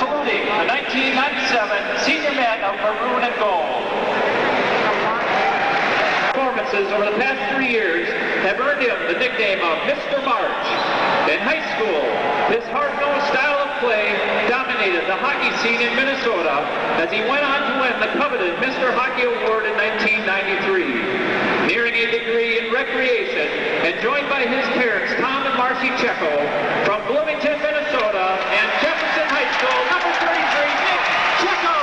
saluting the 1997 senior men of maroon and gold. Performances over the past 3 years have earned him the nickname of Mr. March. In high school, his hard-nosed style of play dominated the hockey scene in Minnesota as he went on to win the coveted Mr. Hockey Award in 1993. Nearing a degree in recreation and joined by his parents Tom and Marcy Checo from Bloomington, Minnesota, and Jefferson High School, number 33, Nick Checo.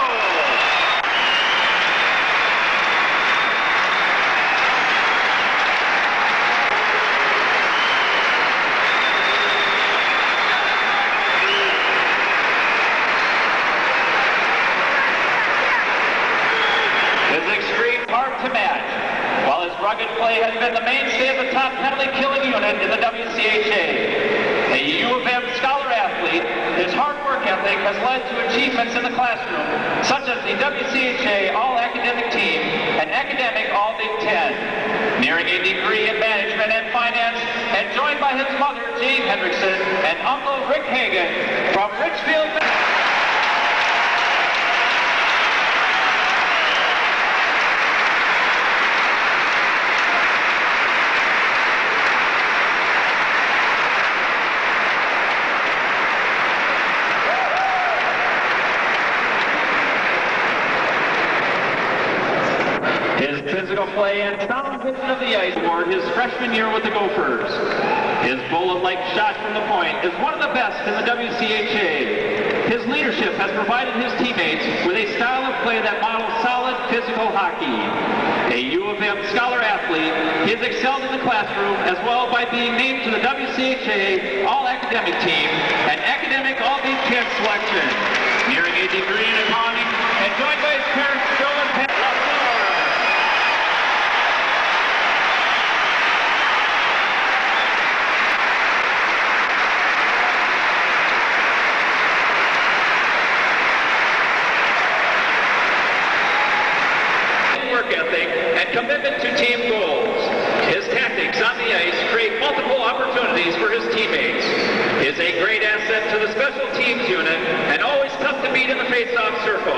To match. While his rugged play has been the mainstay of the top penalty-killing unit in the WCHA. A U of M scholar athlete, his hard work ethic has led to achievements in the classroom, such as the WCHA All-Academic Team and Academic All-Big Ten. Nearing a degree in management and finance, and joined by his mother, Jane Hendrickson, and uncle, Rick Hagan, from Richfield, physical play and sound vision of the ice award his freshman year with the Gophers. His bullet-like shot from the point is one of the best in the WCHA. His leadership has provided his teammates with a style of play that models solid physical hockey. A U of M scholar athlete, he has excelled in the classroom as well by being named to the WCHA All-Academic Team and Academic All-Big Ten selection. Nearing a degree in accounting and joined by his parents, Joe and Pat. And commitment to team goals. His tactics on the ice create multiple opportunities for his teammates. He is a great asset to the special teams unit and always tough to beat in the face-off circle.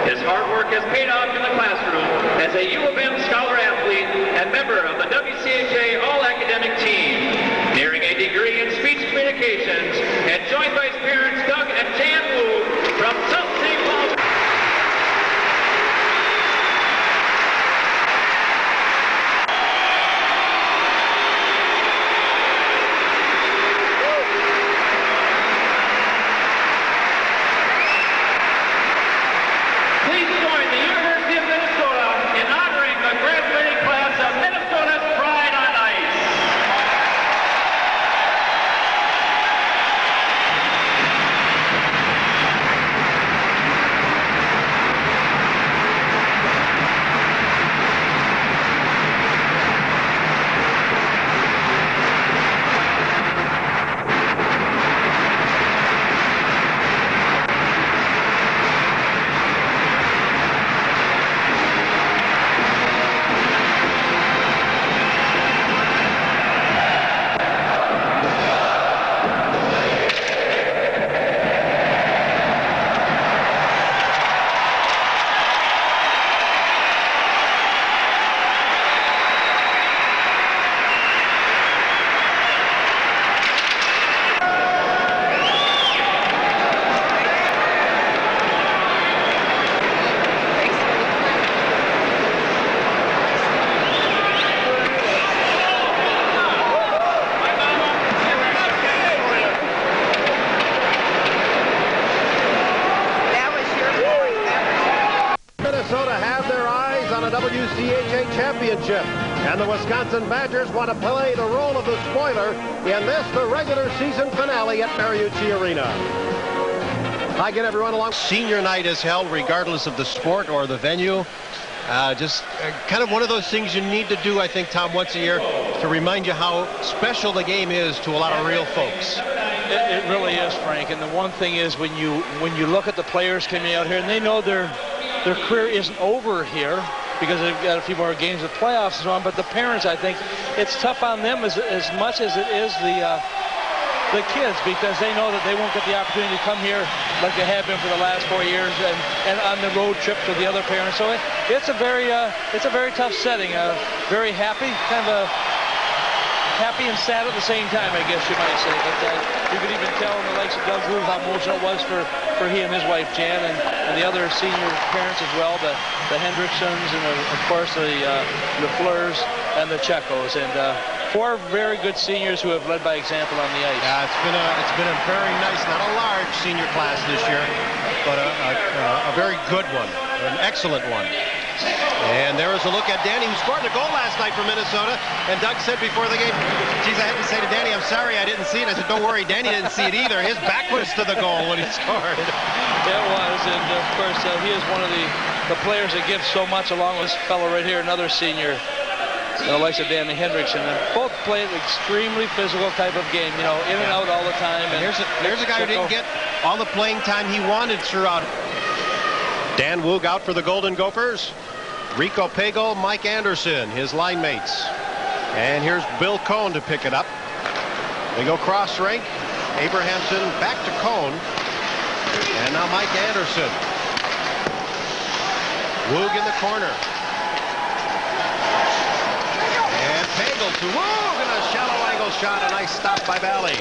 His hard work has paid off in the classroom as a U of M scholar athlete and member of the WCHA All-Academic Team. Nearing a degree in speech communications and joined by his parents Doug and Jan Wu from South St. Paul. WCHA championship, and the Wisconsin Badgers want to play the role of the spoiler in this, the regular season finale at Mariucci Arena. Hi again, everyone. Along senior night is held regardless of the sport or the venue. Just kind of one of those things you need to do, I think, Tom, once a year to remind you how special the game is to a lot of real folks. It really is, Frank. And the one thing is when you look at the players coming out here and they know their career isn't over here because they've got a few more games of playoffs and so on, but the parents, I think it's tough on them as much as it is the kids, because they know that they won't get the opportunity to come here like they have been for the last 4 years, and on the road trip to the other parents. So it's a very tough setting. Very happy, kind of happy and sad at the same time, I guess you might say. But you could even tell in the likes of Doug Wu how emotional it was for he and his wife Jan, and the other senior parents as well, the Hendricksons, and of course the Fleurs and the Chekos, and 4 very good seniors who have led by example on the ice. Yeah, it's been a very nice, not a large senior class this year, but a very good one, an excellent one. And there is a look at Danny, who scored the goal last night for Minnesota. And Doug said before the game, geez, I had to say to Danny, I'm sorry I didn't see it. I said, don't worry, Danny didn't see it either. His back was to the goal when he scored. It was, and of course, he is one of the players that gives so much, along with this fellow right here, another senior, the likes of Danny Hendrickson. And both play an extremely physical type of game, you know, in and out all the time. And there's a guy who didn't get all the playing time he wanted throughout. Dan Woog out for the Golden Gophers. Rico Pagel, Mike Anderson, his line mates. And here's Bill Cohn to pick it up. They go cross rink. Abrahamson back to Cohn. And now Mike Anderson. Woog in the corner. And Pagel to Woog, and a shallow angle shot. A nice stop by Bally.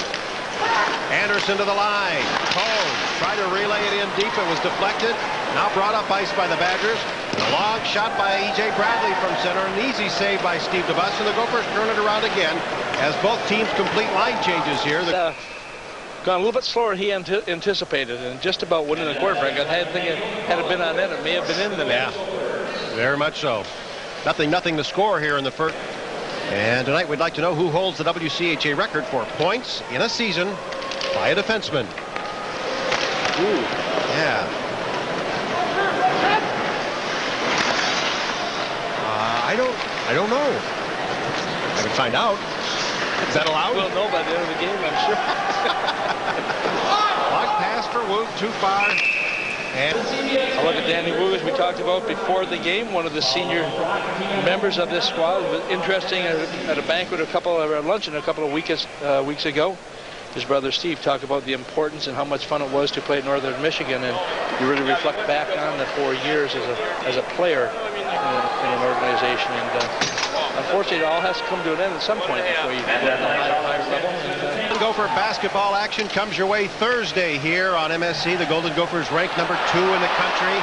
Anderson to the line. Cohn tried to relay it in deep. It was deflected. Now brought up ice by the Badgers. A long shot by E.J. Bradley from center. An easy save by Steve DeBus. And the Gophers turn it around again as both teams complete line changes here. Gone a little bit slower than he anticipated, and just about winning the quarterback. I think had it been on net, it may have been in the net. Yeah, very much so. Nothing to score here in the first. And tonight we'd like to know who holds the WCHA record for points in a season by a defenseman. Ooh, yeah. I don't know. I can find out. Is that allowed? We'll know by the end of the game, I'm sure. Block pass for Woog, too far. And I look at Danny Woog, as we talked about before the game, one of the senior members of this squad. It was interesting at a banquet, luncheon a couple of weeks ago. His brother Steve talked about the importance and how much fun it was to play at Northern Michigan, and you really reflect back on the 4 years as a player in an organization. And unfortunately, it all has to come to an end at some point before you get to the higher level. Gopher basketball action comes your way Thursday here on MSC. The Golden Gophers ranked number 2 in the country.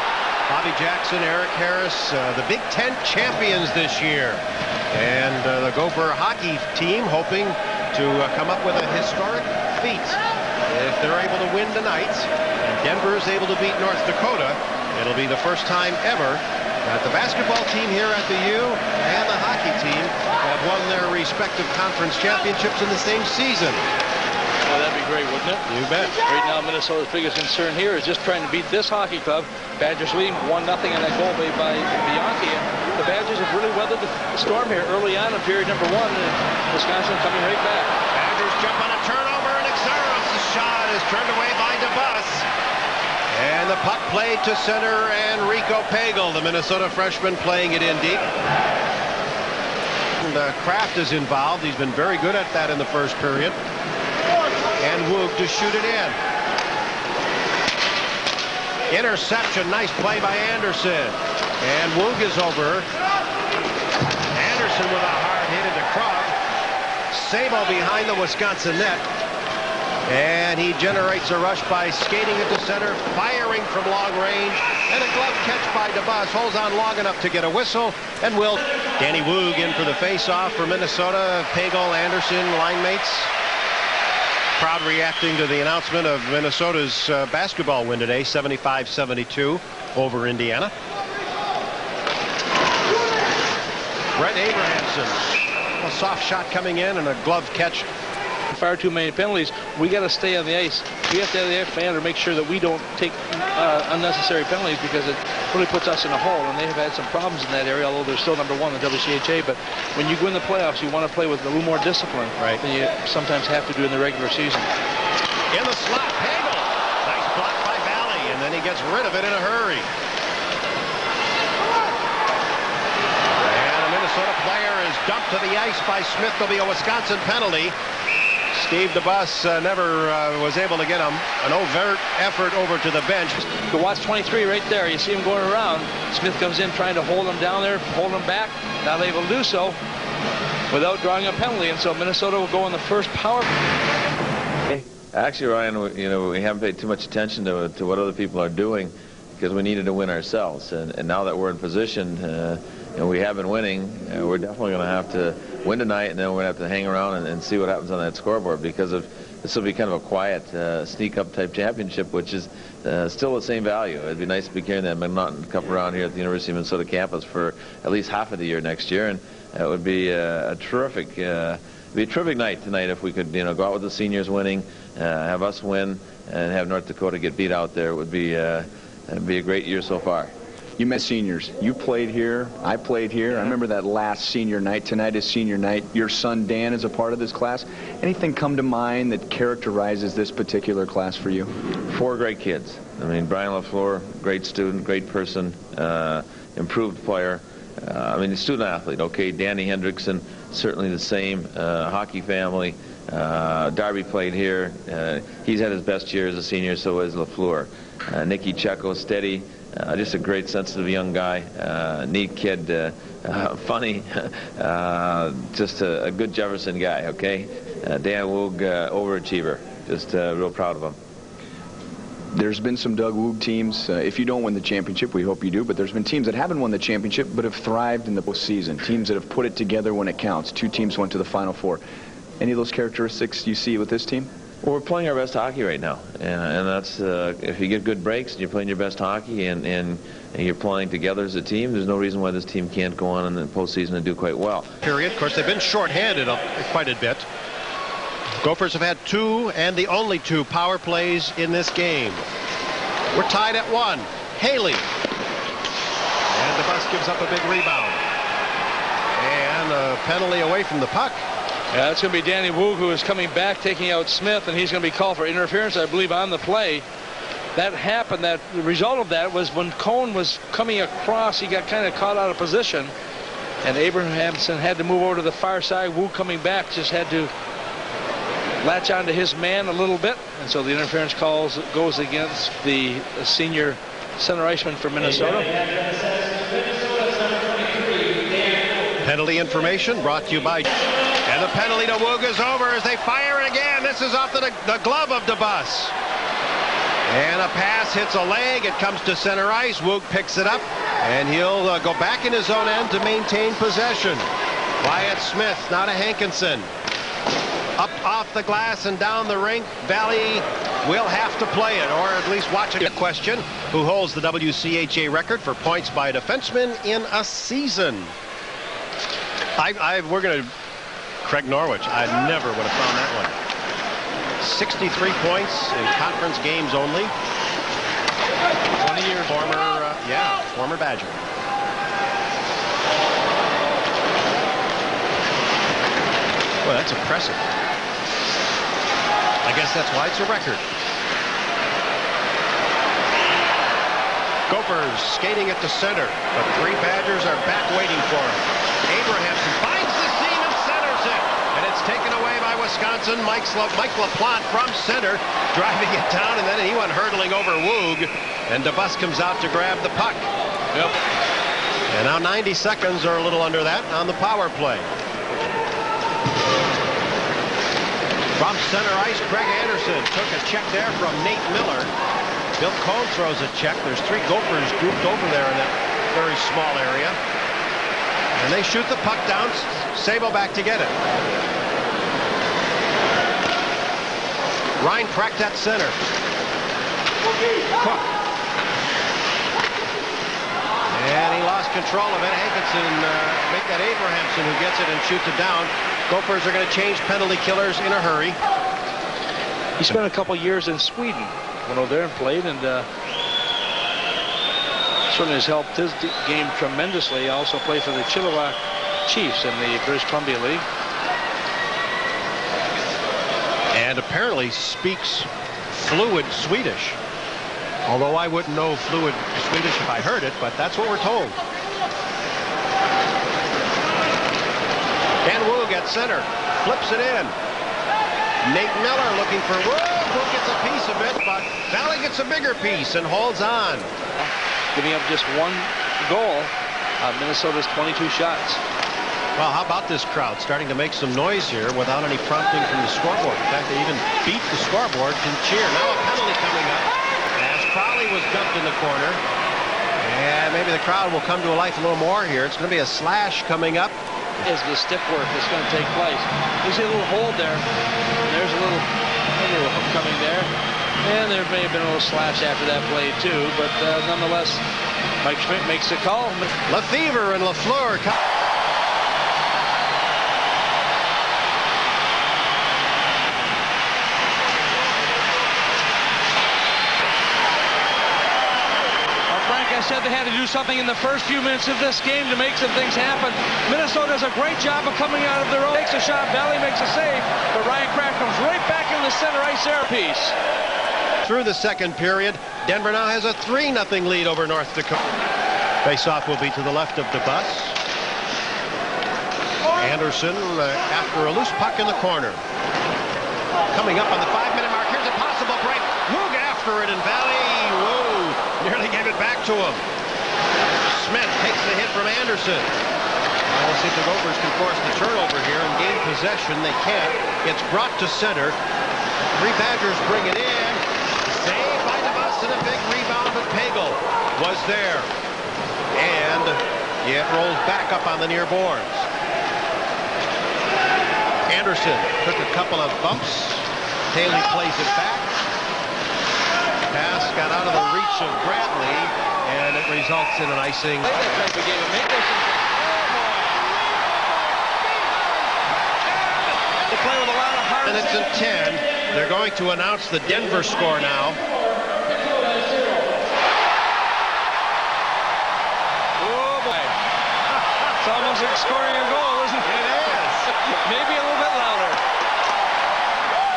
Bobby Jackson, Eric Harris, the Big Ten champions this year. And the Gopher hockey team hoping to come up with a historic feat. If they're able to win tonight, and Denver is able to beat North Dakota, it'll be the first time ever that the basketball team here at the U and the hockey team have won their respective conference championships in the same season. Well, that'd be great, wouldn't it? You bet. Right now, Minnesota's biggest concern here is just trying to beat this hockey club. Badgers leading 1-0 on that goal by Bianchi. The Badgers have really weathered the storm here early on in period number 1, and Wisconsin coming right back. Badgers jump on a turnover, and Xeros' shot is turned away by DeBus. And the puck played to center, and Rico Pagel, the Minnesota freshman, playing it in deep. And Kraft is involved. He's been very good at that in the first period. And Woog to shoot it in. Interception, nice play by Anderson. And Woog is over. Anderson with a hard hit into Krug. Sabo behind the Wisconsin net. And he generates a rush by skating it to center, firing from long range, and a glove catch by DeBus. Holds on long enough to get a whistle, and will. Danny Woog in for the face-off for Minnesota. Pagel, Anderson, line mates. Crowd reacting to the announcement of Minnesota's basketball win today, 75-72 over Indiana. Brett Abrahamson, a soft shot coming in and a glove catch. Far too many penalties. We got to stay on the ice. We have to have the fan to make sure that we don't take unnecessary penalties, because it really puts us in a hole, and they have had some problems in that area, although they're still number 1 in the WCHA. But when you go in the playoffs, you want to play with a little more discipline than you sometimes have to do in the regular season. In the slot, Pagel. Nice block by Bally, and then he gets rid of it in a hurry. And a Minnesota player is dumped to the ice by Smith. There'll be a Wisconsin penalty. Steve DeBus never was able to get an overt effort over to the bench. You watch 23 right there. You see him going around. Smith comes in trying to hold him down there, hold him back. Not able to do so without drawing a penalty, and so Minnesota will go on the first power. Actually, Ryan, we haven't paid too much attention to what other people are doing because we needed to win ourselves. And now that we're in position, we have been winning. We're definitely going to have to win tonight, and then we're going to have to hang around and see what happens on that scoreboard, because this will be kind of a quiet sneak-up type championship, which is still the same value. It'd be nice to be carrying that McNaughton Cup around here at the University of Minnesota campus for at least half of the year next year, and it would be a terrific night tonight if we could go out with the seniors winning, have us win, and have North Dakota get beat out there. It would be a great year so far. You met seniors. You played here. I played here. I remember that last senior night. Tonight is senior night. Your son, Dan, is a part of this class. Anything come to mind that characterizes this particular class for you? 4 great kids. I mean, Brian LaFleur, great student, great person, improved player. Student athlete, okay. Danny Hendrickson, certainly the same. Hockey family. Darby played here. He's had his best year as a senior, so has LaFleur. Nicky Checo, steady. Just a great, sensitive young guy, neat kid, funny, just a good Jefferson guy, okay? Dan Woog, overachiever, just real proud of him. There's been some Doug Woog teams, if you don't win the championship, we hope you do, but there's been teams that haven't won the championship but have thrived in the postseason, teams that have put it together when it counts. 2 teams went to the Final Four. Any of those characteristics you see with this team? Well, we're playing our best hockey right now, and that's if you get good breaks and you're playing your best hockey and you're playing together as a team, there's no reason why this team can't go on in the postseason and do quite well. Period. Of course, they've been shorthanded quite a bit. Gophers have had 2 and the only 2 power plays in this game. We're tied at 1. Haley. And DeBus gives up a big rebound. And a penalty away from the puck. Yeah, it's going to be Danny Woog, who is coming back, taking out Smith, and he's going to be called for interference, I believe, on the play. That happened. The result of that was when Cohn was coming across, he got kind of caught out of position, and Abrahamson had to move over to the far side. Woog coming back just had to latch onto his man a little bit, and so the interference goes against the senior center iceman for Minnesota. Penalty information brought to you by... And the penalty to Woog is over as they fire again. This is off the glove of DeBus. And a pass hits a leg. It comes to center ice. Woog picks it up, and he'll go back in his own end to maintain possession. Wyatt Smith, now to Hankinson. Up off the glass and down the rink. Valley will have to play it, or at least watch it. Question, who holds the WCHA record for points by a defenseman in a season? We're going to... Craig Norwich, I never would have found that one. 63 points in conference games only. 20 years. Former Badger. Well, that's impressive. I guess that's why it's a record. Gophers skating at the center, but 3 Badgers are back waiting for him. Abrahamson finds the seam and centers it, and it's taken away by Wisconsin. Mike LaPlante from center, driving it down, and then he went hurtling over Woog, and DeBus comes out to grab the puck. Yep. And now 90 seconds or a little under that on the power play. From center ice, Craig Anderson took a check there from Nate Miller. Bill Cohn throws a check. There's 3 Gophers grouped over there in that very small area. And they shoot the puck down. Sabo back to get it. Ryan cracked that center. Cook. And he lost control of it. Hankinson make that Abrahamson who gets it and shoots it down. Gophers are going to change penalty killers in a hurry. He spent a couple years in Sweden. Went over there and played, and certainly has helped his game tremendously. He also played for the Chilliwack Chiefs in the British Columbia League. And apparently speaks fluid Swedish. Although I wouldn't know fluid Swedish if I heard it, but that's what we're told. Dan Woog at center, flips it in. Nate Miller looking for Wood, who gets a piece of it, but Valley gets a bigger piece and holds on. Giving up just one goal on Minnesota's 22 shots. Well, how about this crowd starting to make some noise here without any prompting from the scoreboard? In fact, they even beat the scoreboard and cheer. Now a penalty coming up as Crowley was dumped in the corner. And maybe the crowd will come to life a little more here. It's going to be a slash coming up. Is the stick work that's going to take place. You see a little hold there. And there's a little hook coming there. And there may have been a little slash after that play, too. But nonetheless, Mike Schmidt makes the call. Lefevre and LaFleur. I said they had to do something in the first few minutes of this game to make some things happen. Minnesota does a great job of coming out of their own. Takes a shot, Valley makes a save, but Ryan Kraft comes right back in the center ice air piece. Through the second period, Denver now has a 3-0 lead over North Dakota. Face-off will be to the left of the bus. Anderson after a loose puck in the corner. Coming up on the 5-minute mark, here's a possible break. Moog after it, and Valley, whoa, nearly gave it back to him. Smith takes the hit from Anderson. Well, we'll see if the Gophers can force the turnover here and gain possession. They can't. It's brought to center. Three Badgers bring it in. Saved by DeBus and a big rebound, but Pagel was there. And it rolls back up on the near boards. Anderson took a couple of bumps. Haley plays it back. Pass got out of the reach of Bradley, and it results in an icing. Minutes and 10. They're going to announce the Denver score now. Oh boy! It's almost like scoring a goal, isn't it? It is. Maybe a little bit louder.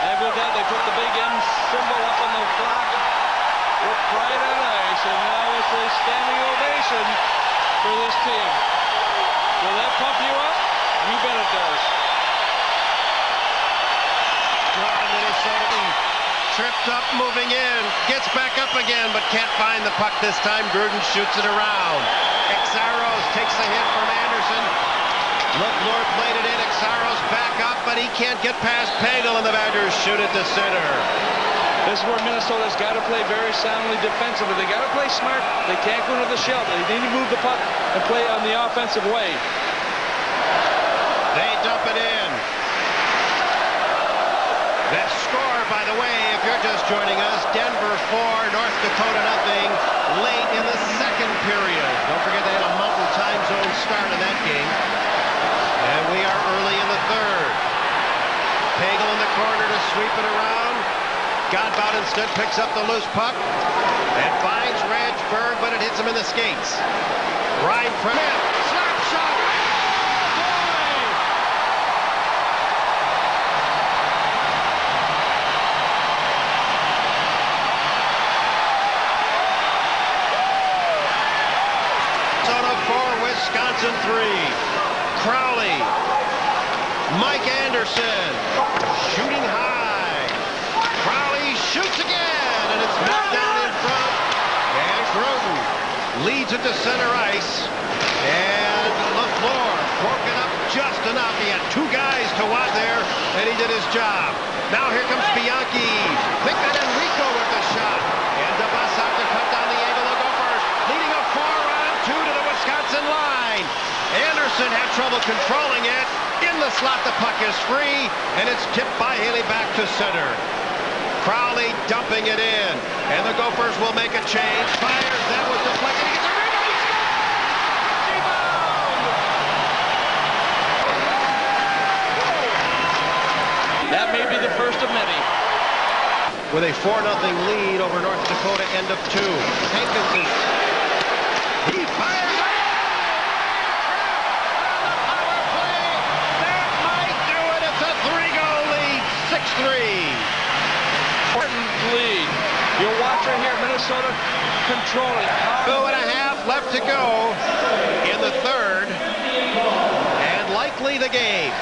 And with that, they put the big M symbol up on the clock with pride on ice, and now it's a standing ovation for this team. Will that pump you up? You bet it does. Minnesota tripped up, moving in, gets back up again, but can't find the puck this time. Gruden shoots it around. Exaros takes the hit from Anderson. LaFleur played it in. Exaros back up, but he can't get past Pagel, and the Badgers shoot it to center. This is where Minnesota's got to play very soundly defensively. They got to play smart. They can't go into the shell. They need to move the puck and play on the offensive way. They dump it in. That score, by the way, if you're just joining us, Denver 4, North Dakota nothing, late in the second period. Don't forget they had a Mountain Time Zone start in that game. And we are early in the third. Pagel in the corner to sweep it around. Godbout instead picks up the loose puck and finds Ragsberg, but it hits him in the skates. Ryan Fremick, slap shot. Wisconsin 3. Crowley. Mike Anderson. Shooting high. Crowley shoots again, and it's knocked down in front. And Groden leads it to center ice. And LaFleur broken up just enough. He had two guys to watch there, and he did his job. Now here comes Bianchi. Think that Enrico with the shot. And DeBus out to cut down the angle of Gophers. Leading a 4-on-2 to the Wisconsin line. Anderson had trouble controlling it. In the slot, the puck is free, and it's tipped by Haley back to center. Crowley dumping it in, and the Gophers will make a change. Fires, that was deflected. He gets a rebound. That may be the first of many. With a 4-0 lead over North Dakota, end of 2. Hankinson. He fires. Important lead. You'll watch right here, Minnesota controlling. 2.5 left to go in the third, and likely the game.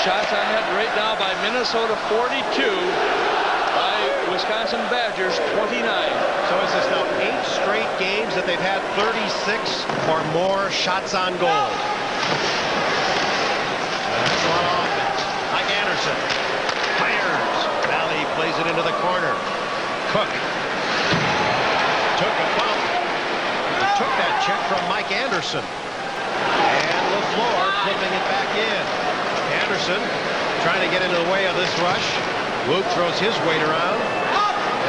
shots on net right now by Minnesota 42, by Wisconsin Badgers 29. So is this now 8 straight games that they've had 36 or more shots on goal? That's a lot of offense. Mike Anderson fires. Valley plays it into the corner. Cook took a bump. Took that check from Mike Anderson. And LaFleur flipping it back in. Anderson trying to get into the way of this rush. Woot throws his weight around.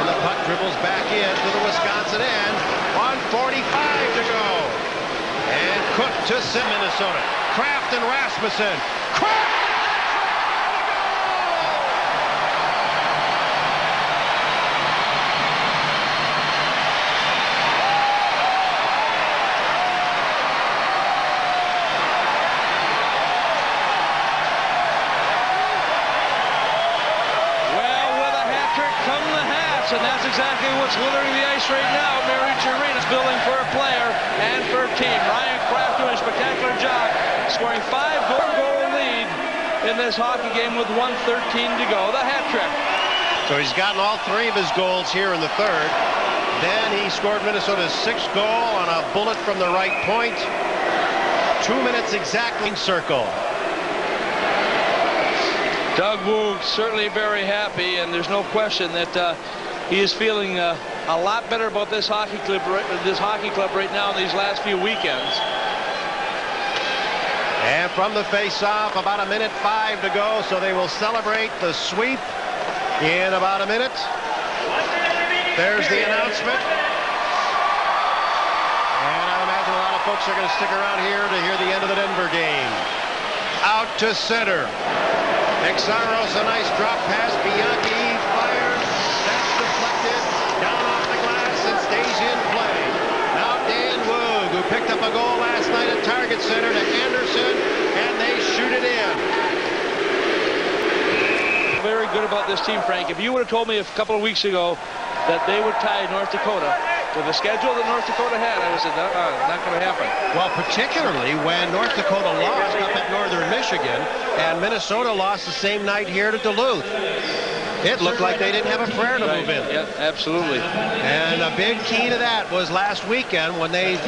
And the puck dribbles back in to the Wisconsin end. 1:45 to go. And Cook to Minnesota. Kraft and Rasmussen. Kraft! And that's exactly what's littering the ice right now. Mariucci Arena is building for a player and for a team. Ryan Kraft doing a spectacular job, scoring 5-goal lead in this hockey game with 1:13 to go. The hat trick. So he's gotten all 3 of his goals here in the third. Then he scored Minnesota's 6th goal on a bullet from the right point. 2 minutes exactly circle. Doug Woog certainly very happy, and there's no question that he is feeling a lot better about this hockey club right now in these last few weekends. And from the face-off, about 1:05 to go, so they will celebrate the sweep in about a minute. There's the announcement. And I imagine a lot of folks are going to stick around here to hear the end of the Denver game. Out to center. Exaros, a nice drop pass. Bianchi fires. That's deflected. Down off the glass and stays in play. Now Dan Woog, who picked up a goal last night at Target Center, to Anderson, and they shoot it in. Very good about this team, Frank. If you would have told me a couple of weeks ago that they would tie North Dakota with the schedule that North Dakota had, I would have said, not going to happen. Well, particularly when North Dakota lost up at Northern Michigan and Minnesota lost the same night here to Duluth. It looked like they didn't have a prayer to move in. Yeah, absolutely. And a big key to that was last weekend when they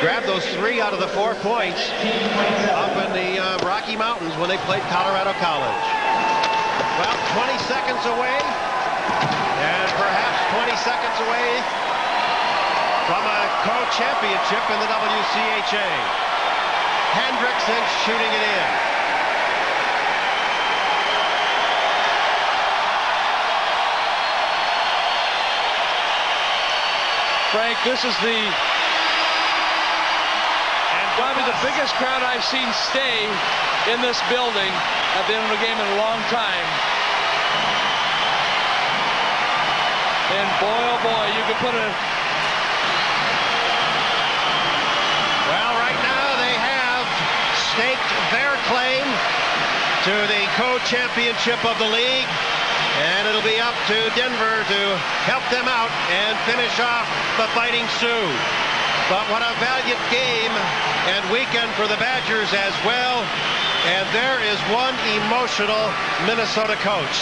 grabbed those 3 out of the 4 points up in the Rocky Mountains when they played Colorado College. Well, 20 seconds away, and perhaps 20 seconds away from a co-championship in the WCHA. Hendrickson shooting it in. Frank, this is probably the biggest crowd I've seen stay in this building. I've been in a game in a long time. And boy, oh boy, you could put a... Well, right now they have staked their claim to the co-championship of the league. And it'll be up to Denver to help them out and finish off the Fighting Sioux. But what a valiant game and weekend for the Badgers as well. And there is one emotional Minnesota coach.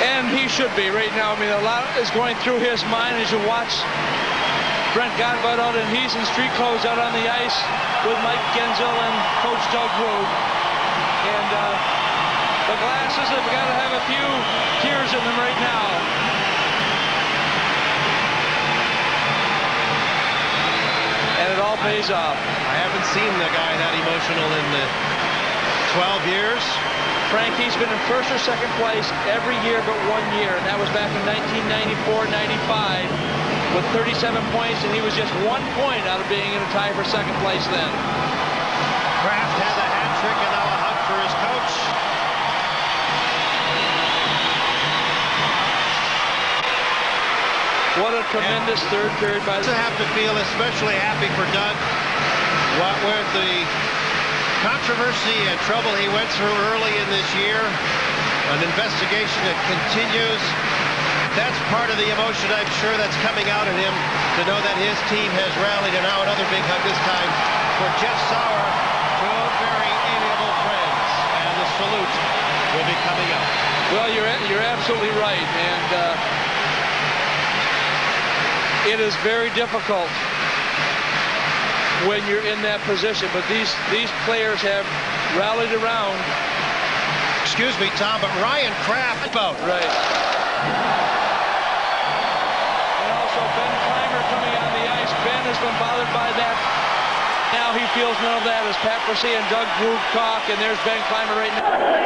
And he should be right now. I mean, a lot is going through his mind as you watch Brent Godbout out in He's in street clothes out on the ice with Mike Genzel and Coach Doug Woog. And the glasses have got to have a few tears in them right now. And it all pays off. I haven't seen the guy that emotional in 12 years. Frank, he's been in first or second place every year but 1 year, and that was back in 1994-95 with 37 points, and he was just 1 point out of being in a tie for second place then. Kraft has a hat trick and now a hug for his coach. What a tremendous third period by the... To have to feel especially happy for Doug. What with the controversy and trouble he went through early in this year, an investigation that continues. That's part of the emotion, I'm sure, that's coming out in him to know that his team has rallied. And now another big hug this time for Jeff Sauer, two very amiable friends. And the salute will be coming up. Well, you're absolutely right, and it is very difficult when you're in that position. But these players have rallied around. Excuse me, Tom, but Ryan Kraft about Right. And also Ben Clymer coming on the ice. Ben has been bothered by that. Now he feels none of that as Pat Brisset and Doug Groove talk, and there's Ben Clymer right now.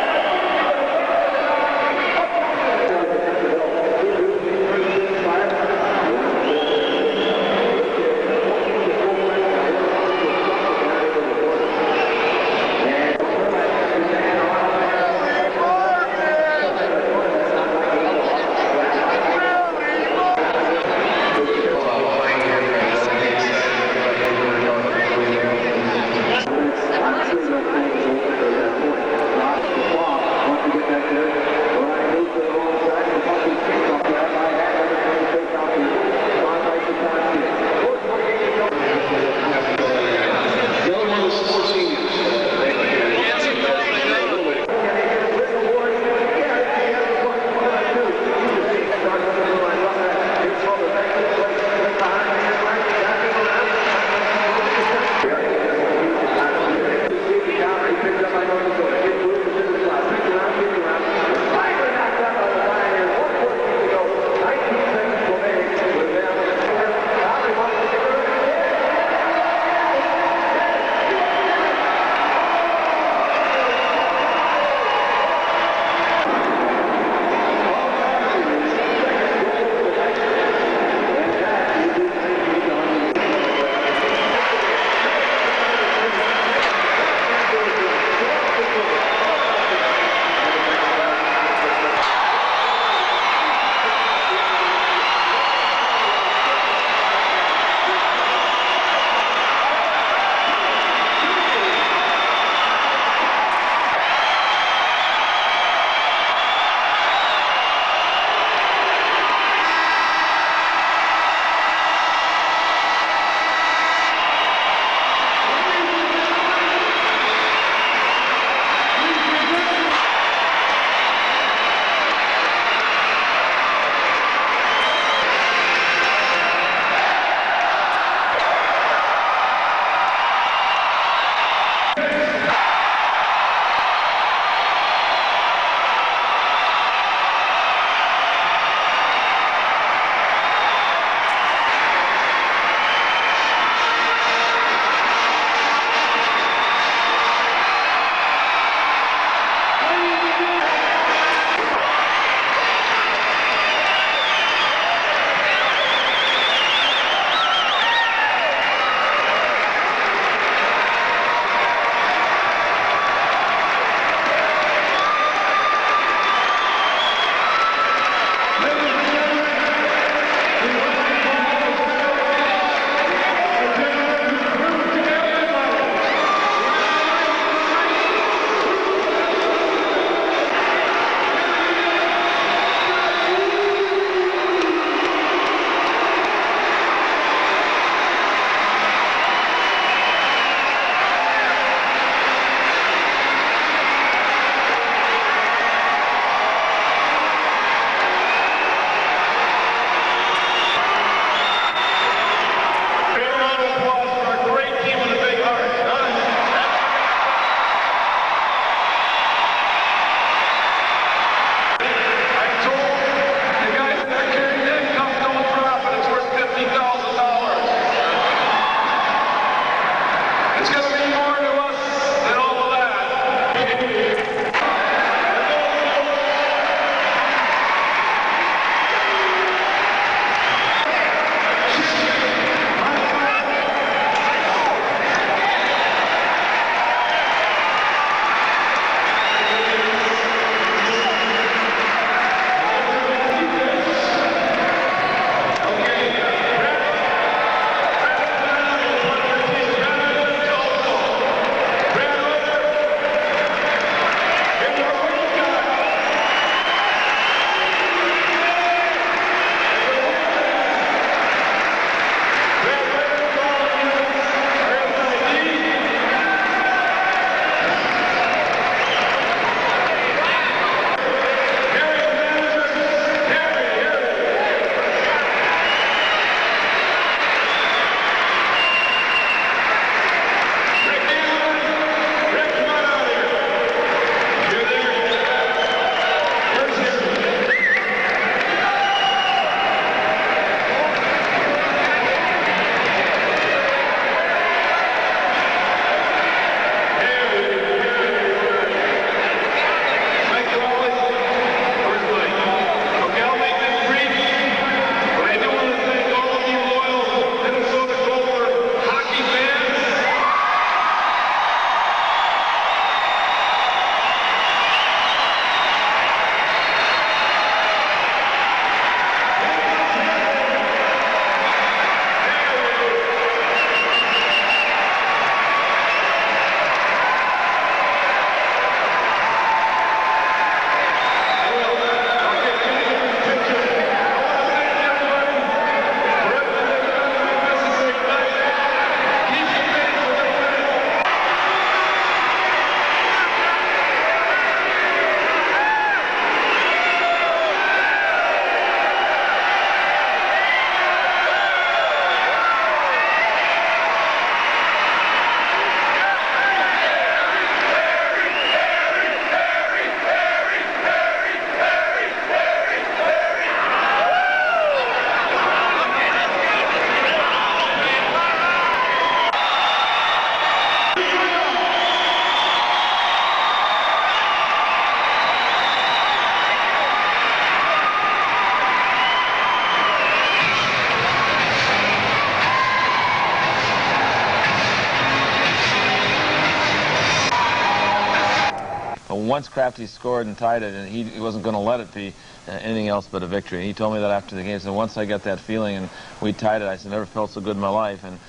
once Crafty scored and tied it, and he wasn't going to let it be anything else but a victory. He told me that after the game. So once I got that feeling and we tied it, I said, never felt so good in my life. And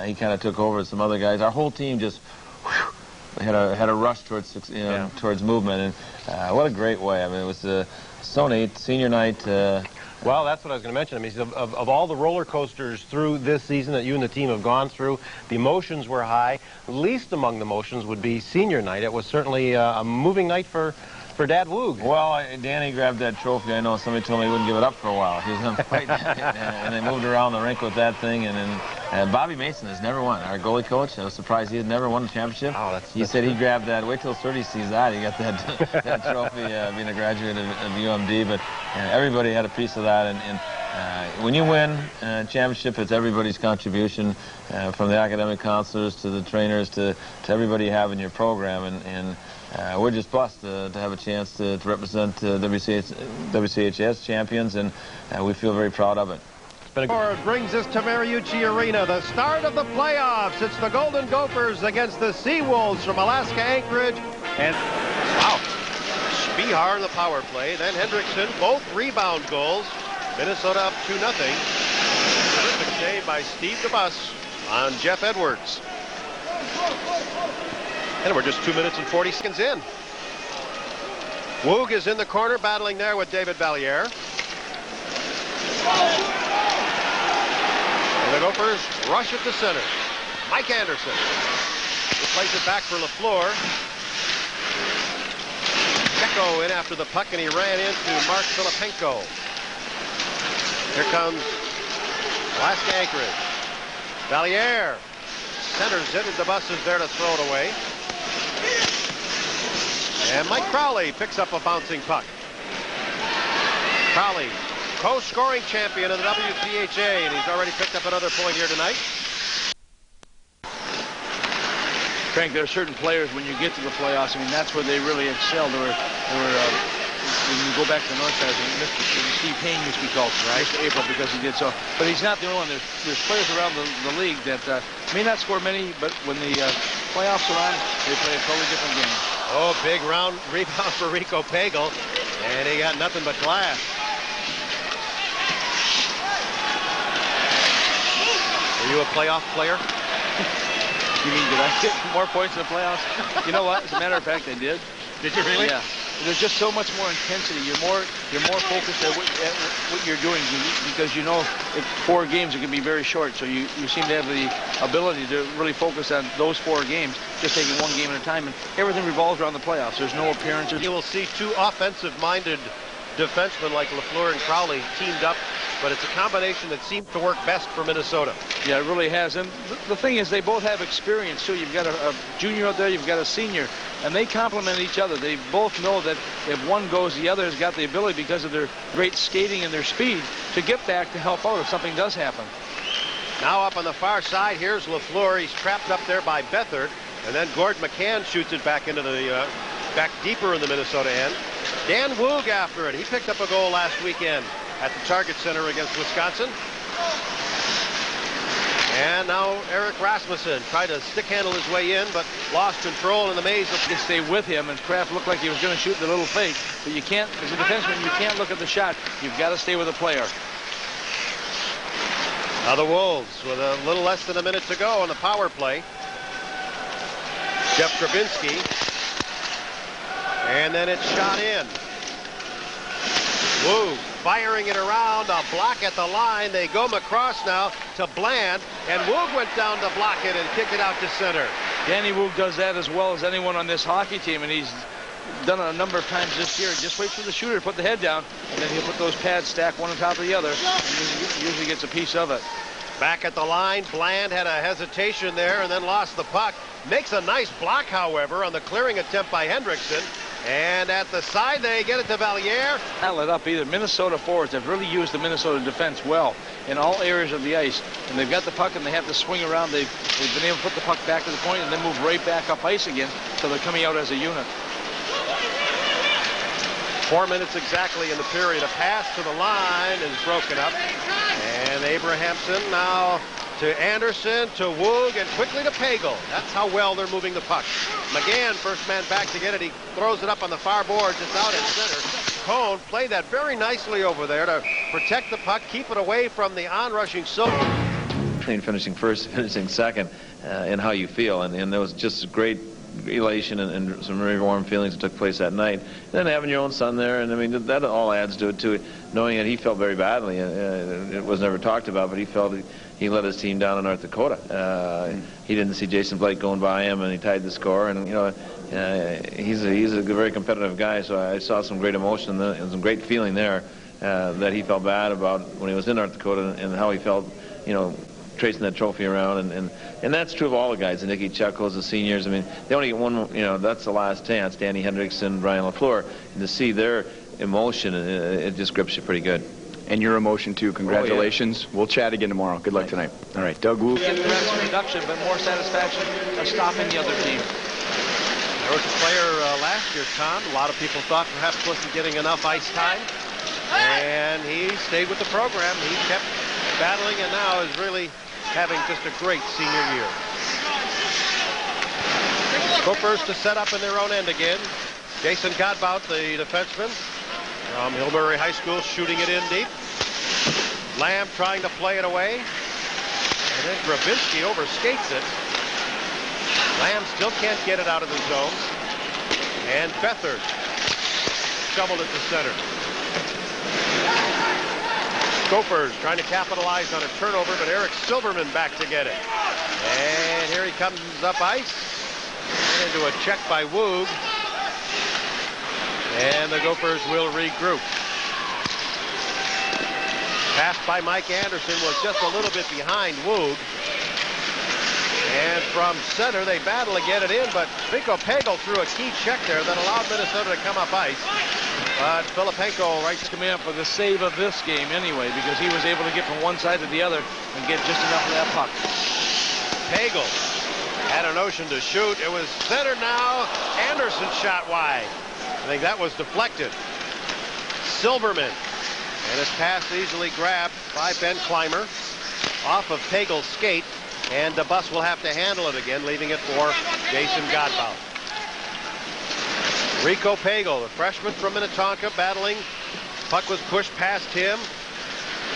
he kind of took over with some other guys. Our whole team just had a rush towards towards movement. And what a great way. I mean, it was so neat. Senior night. Well, that's what I was going to mention. I mean, of all the roller coasters through this season that you and the team have gone through, the emotions were high. Least among the emotions would be senior night. It was certainly a moving night for Dad Woog. Well, Danny grabbed that trophy. I know somebody told me he wouldn't give it up for a while. He was going to fight. And they moved around the rink with that thing. And Bobby Mason has never won. Our goalie coach, I was surprised he had never won a championship. Oh, he said he grabbed that. Wait till Surdy sees that. He got that trophy being a graduate of UMD. But everybody had a piece of that. And when you win a championship, it's everybody's contribution, from the academic counselors to the trainers to everybody you have in your program. And we're just blessed to have a chance to represent WCHS champions, and we feel very proud of it. It brings us to Mariucci Arena, the start of the playoffs. It's the Golden Gophers against the Seawolves from Alaska Anchorage. And wow, Spihar the power play, then Hendrickson, both rebound goals. Minnesota up 2-0. Terrific save by Steve DeBus on Jeff Edwards. And we're just 2 minutes and 40 seconds in. Woog is in the corner battling there with David Valliere. And the Gophers rush it to center. Mike Anderson. He plays it back for LaFleur. Gecko in after the puck, and he ran into Mark Filipenko. Here comes Alaska Anchorage. Valliere centers it, and DeBus is there to throw it away. And Mike Crowley picks up a bouncing puck. Crowley, co-scoring champion of the WCHA, and he's already picked up another point here tonight. Frank, there are certain players when you get to the playoffs, I mean, that's where they really excel. When you go back to the north side, Steve Payne used to be called Mr. April because he did so. But he's not the only one. There's players around the league that may not score many, but when the playoffs are on, they play a totally different game. Oh, big round rebound for Rico Pagel, and he got nothing but glass. Are you a playoff player? You mean, did I get more points in the playoffs? You know what? As a matter of fact, I did. Did you really? Yeah. There's just so much more intensity. You're more focused at what you're doing because you know 4 games it can be very short. So you seem to have the ability to really focus on those 4 games, just taking one game at a time, and everything revolves around the playoffs. There's no appearances. You will see 2 offensive-minded defensemen like LaFleur and Crowley teamed up, but it's a combination that seems to work best for Minnesota. Yeah, it really has. And the thing is, they both have experience, too. You've got a junior out there, you've got a senior, and they complement each other. They both know that if one goes, the other has got the ability, because of their great skating and their speed, to get back to help out if something does happen. Now up on the far side, here's LaFleur. He's trapped up there by Beathard, and then Gord McCann shoots it back into the back deeper in the Minnesota end. Dan Woog after it. He picked up a goal last weekend at the Target Center against Wisconsin. And now Eric Rasmussen tried to stick handle his way in, but lost control in the maze. To stay with him, and Kraft looked like he was going to shoot the little fake, but you can't, as a defenseman, you can't look at the shot. You've got to stay with the player. Now the Wolves with a little less than a minute to go on the power play. Jeff Grabinski. And then it's shot in. Woog firing it around, a block at the line. They go across now to Bland, and Woog went down to block it and kicked it out to center. Danny Woog does that as well as anyone on this hockey team, and he's done it a number of times this year. Just wait for the shooter to put the head down, and then he'll put those pads stacked one on top of the other, and usually gets a piece of it. Back at the line, Bland had a hesitation there and then lost the puck. Makes a nice block, however, on the clearing attempt by Hendrickson. And at the side, they get it to Valliere. Not let up either. Minnesota forwards have really used the Minnesota defense well in all areas of the ice. And they've got the puck and they have to swing around. They've been able to put the puck back to the point and then move right back up ice again. So they're coming out as a unit. 4 minutes exactly in the period. A pass to the line is broken up. And Abrahamson now to Anderson, to Woog, and quickly to Pagel. That's how well they're moving the puck. McGann, first man back to get it. He throws it up on the far boards. It's out at center. Cone played that very nicely over there to protect the puck, keep it away from the onrushing Silver. Finishing first, finishing second, and how you feel. And there was just great elation and some very warm feelings that took place that night. And then having your own son there, and I mean, that all adds to it, too. Knowing that he felt very badly. It was never talked about, but he felt he let his team down in North Dakota. He didn't see Jason Blake going by him, and he tied the score. And, you know, he's a very competitive guy, so I saw some great emotion and some great feeling there that he felt bad about when he was in North Dakota, and how he felt, you know, tracing that trophy around, and that's true of all the guys, the Nicky Chuckles, the seniors. I mean, they only get one, you know, that's the last chance. Danny Hendrickson, Brian LaFleur, and to see their emotion, it just grips you pretty good. And your emotion too. Congratulations. Oh, yeah. We'll chat again tomorrow. Good luck tonight. All right, Doug Wu. Perhaps production, but more satisfaction of stopping the other team. There was a player last year, Tom. A lot of people thought perhaps wasn't getting enough ice time, and he stayed with the program. He kept battling, and now is really having just a great senior year. Gophers to set up in their own end again. Jason Godbout, the defenseman from Hillbury High School, shooting it in deep. Lamb trying to play it away. And then Grabinski overskates it. Lamb still can't get it out of the zone. And Beathard shoveled it to center. Gophers trying to capitalize on a turnover, but Eric Silverman back to get it. And here he comes up ice. And into a check by Woog. And the Gophers will regroup. Pass by Mike Anderson was just a little bit behind Woog. And from center, they battle to get it in, but Rico Pagel threw a key check there that allowed Minnesota to come up ice. But Filipenko right coming up with the save of this game anyway, because he was able to get from one side to the other and get just enough of that puck. Pagel had a notion to shoot. It was centered now. Anderson shot wide. I think that was deflected. Silverman. And his pass easily grabbed by Ben Clymer off of Pagel's skate. And DeBus will have to handle it again, leaving it for Jason Godbout. Rico Pagel, the freshman from Minnetonka, battling. Puck was pushed past him.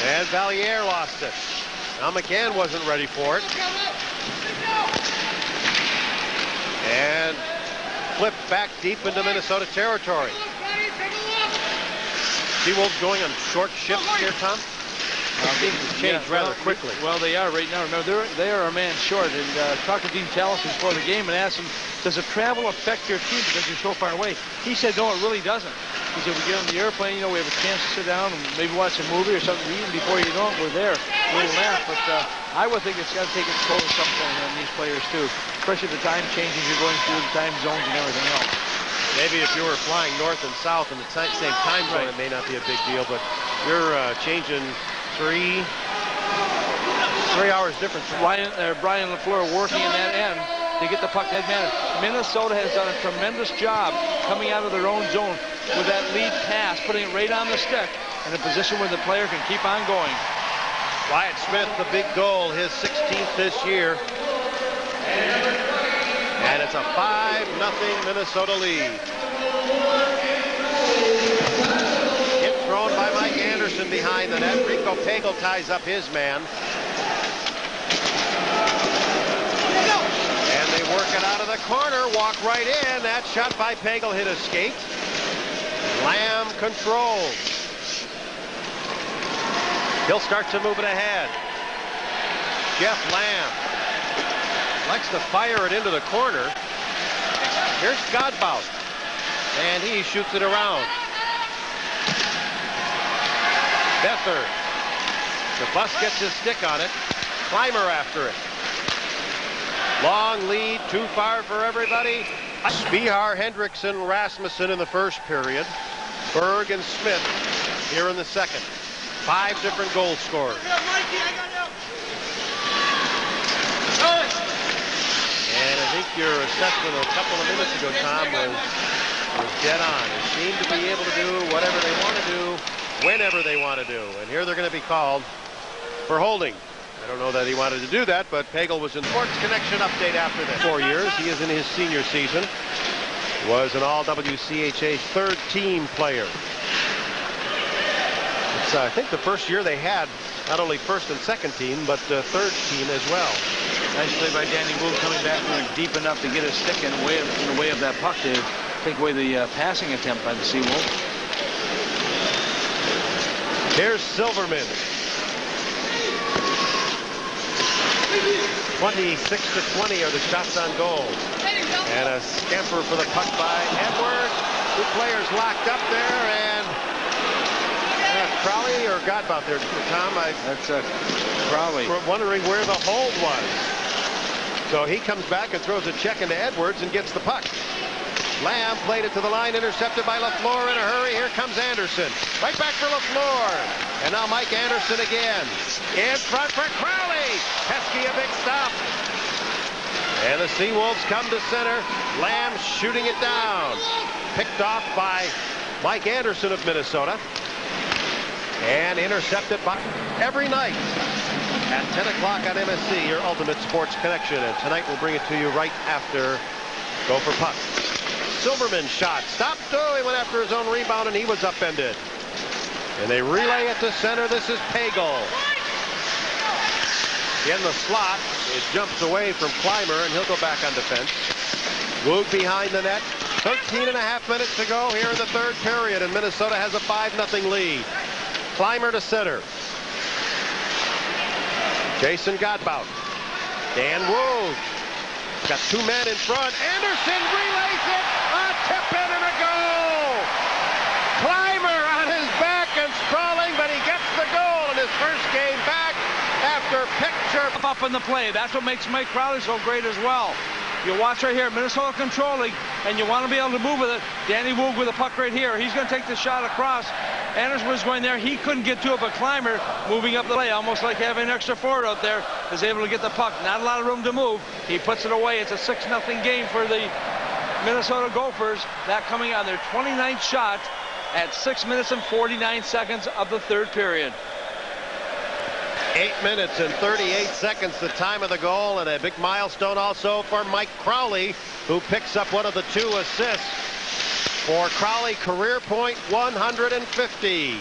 And Valier lost it. Now McCann wasn't ready for it. And flipped back deep into Minnesota territory. Seawolves going on short shifts here, Tom? Things changed rather quickly. Well, they are right now. Remember, they are a man short. And talked to Dean Tallis before the game and asked him, does the travel affect your team because you're so far away? He said, no, it really doesn't. He said, we get on the airplane, you know, we have a chance to sit down and maybe watch a movie or something, and before you know it, we're there. We'll laugh, but I would think it's got to take its toll sometime on these players, too. Especially the time changes, you're going through the time zones and everything else. Maybe if you were flying north and south in the same time zone, it may not be a big deal, but you're changing 3 hours difference. Brian LaFleur working in that end to get the puck to man. Minnesota has done a tremendous job coming out of their own zone with that lead pass, putting it right on the stick in a position where the player can keep on going. Wyatt Smith, the big goal, his 16th this year. And it's a 5-0 Minnesota lead. Hit thrown by Mike Anderson behind the net. Rico Pagel ties up his man. And they work it out of the corner, walk right in. That shot by Pagel hit a skate. Lamb controls. He'll start to move it ahead. Jeff Lamb likes to fire it into the corner. Here's Godbout. And he shoots it around. Beathard. The bus gets his stick on it. Clymer after it. Long lead, too far for everybody. Spihar, Hendrickson, Rasmussen in the first period. Berg and Smith here in the second. 5 different goal scorers. And I think your assessment a couple of minutes ago, Tom, was dead on. They seem to be able to do whatever they want to do, whenever they want to do. And here they're going to be called for holding. And don't know that he wanted to do that, but Pagel was in Sports Connection update after this. 4 years. He is in his senior season. Was an all WCHA third team player. It's, I think, the first year they had not only first and second team, but third team as well. Nice play by Danny Woog coming back deep enough to get his stick in the way of that puck to take away the passing attempt by the Seawolves. Here's Silverman. 26-20 are the shots on goal. And a scamper for the puck by Edwards. Two players locked up there, and Crowley or Godbout there, Tom? That's Crowley. We're wondering where the hold was. So he comes back and throws a check into Edwards and gets the puck. Lamb played it to the line, intercepted by LaFleur in a hurry. Here comes Anderson. Right back for LaFleur. And now Mike Anderson again. In front for Crowley. Pesky a big stop. And the Seawolves come to center. Lamb shooting it down. Picked off by Mike Anderson of Minnesota. And intercepted by every night at 10 o'clock on MSC, your ultimate sports connection. And tonight we'll bring it to you right after Gopher puck. Silverman shot. Stopped. Oh, he went after his own rebound, and he was upended. And they relay it to center. This is Pagel. In the slot. It jumps away from Clymer, and he'll go back on defense. Woog behind the net. 13.5 minutes to go here in the third period, and Minnesota has a 5-0 lead. Clymer to center. Jason Godbout. Dan Woog. Got two men in front. Anderson relays it. A tip in and a goal. Clymer on his back and sprawling, but he gets the goal in his first game back after picture. Up in the play. That's what makes Mike Crowley so great as well. You watch right here, Minnesota controlling, and you want to be able to move with it. Danny Woog with the puck right here. He's going to take the shot across. Anderson was going there. He couldn't get to it, but Clymer moving up the play, almost like having an extra forward out there, is able to get the puck. Not a lot of room to move. He puts it away. It's a 6-0 game for the Minnesota Gophers. That coming on their 29th shot at 6 minutes and 49 seconds of the third period. 8 minutes and 38 seconds, the time of the goal, and a big milestone also for Mike Crowley, who picks up one of the two assists. For Crowley, career point 150.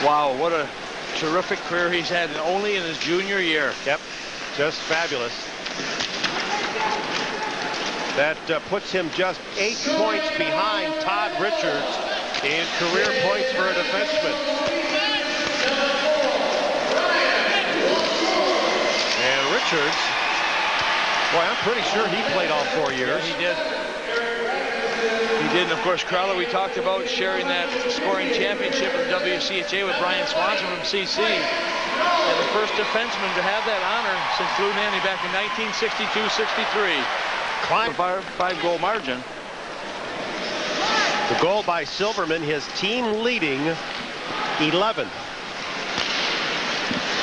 Wow, what a terrific career he's had, and only in his junior year. Yep, just fabulous. That puts him just 8 points behind Todd Richards in career points for a defenseman. And Richards, boy, I'm pretty sure he played all 4 years. Yeah, he did. He did, and of course, Crowley, we talked about sharing that scoring championship in the WCHA with Brian Swanson from CC. And the first defenseman to have that honor since Lou Nanny back in 1962-63. A 5-goal margin. The goal by Silverman, his team leading 11th.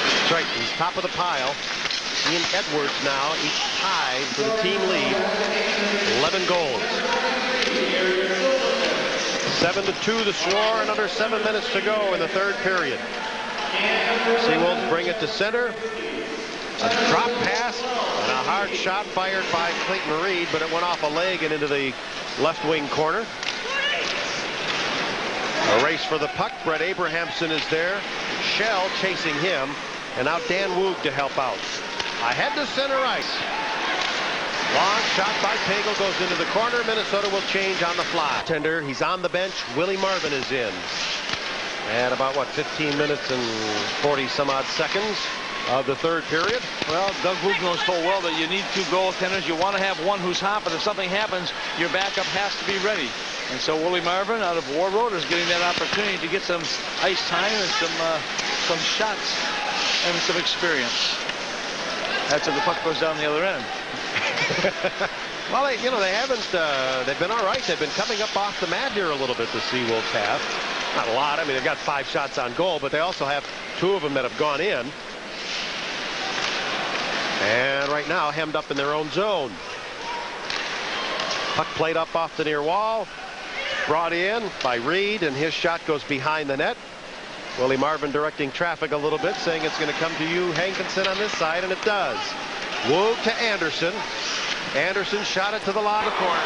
That's right, he's top of the pile. He and Edwards now each tied for the team lead. 11 goals. 7-2 the score, and under 7 minutes to go in the third period. Seawolves bring it to center. A drop pass and a hard shot fired by Clayton Reed, but it went off a leg and into the left wing corner. A race for the puck. Brett Abrahamson is there. Shell chasing him, and now Dan Woog to help out. Ahead to center ice. Long shot by Pagel goes into the corner. Minnesota will change on the fly. Tender, he's on the bench. Willie Marvin is in. And about, 15 minutes and 40 some odd seconds of the third period. Well, Doug Woog knows full well that you need two goaltenders. You want to have one who's hot, but if something happens, your backup has to be ready. And so Willie Marvin out of Warroad is getting that opportunity to get some ice time and some shots and some experience. That's if the puck goes down the other end. Well, they haven't. They've been all right. They've been coming up off the mat here a little bit. The Seawolves have. Not a lot. I mean, they've got 5 shots on goal, but they also have 2 of them that have gone in. And right now, hemmed up in their own zone. Puck played up off the near wall. Brought in by Reed, and his shot goes behind the net. Willie Marvin directing traffic a little bit, saying it's going to come to you, Hankinson, on this side, and it does. Woog to Anderson. Anderson shot it to the line of the corner.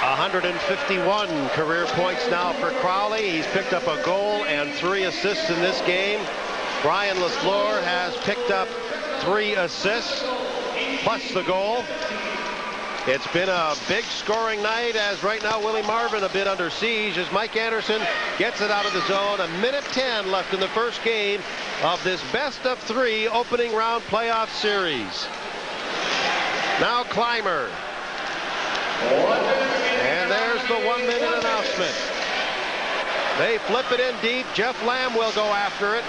151 career points now for Crowley. He's picked up a goal and 3 assists in this game. Brian LaFleur has picked up 3 assists plus the goal. It's been a big scoring night, as right now Willie Marvin a bit under siege as Mike Anderson gets it out of the zone. 1:10 left in the first game of this best of 3 opening round playoff series. Now Clymer. And there's the 1-minute announcement. They flip it in deep. Jeff Lamb will go after it.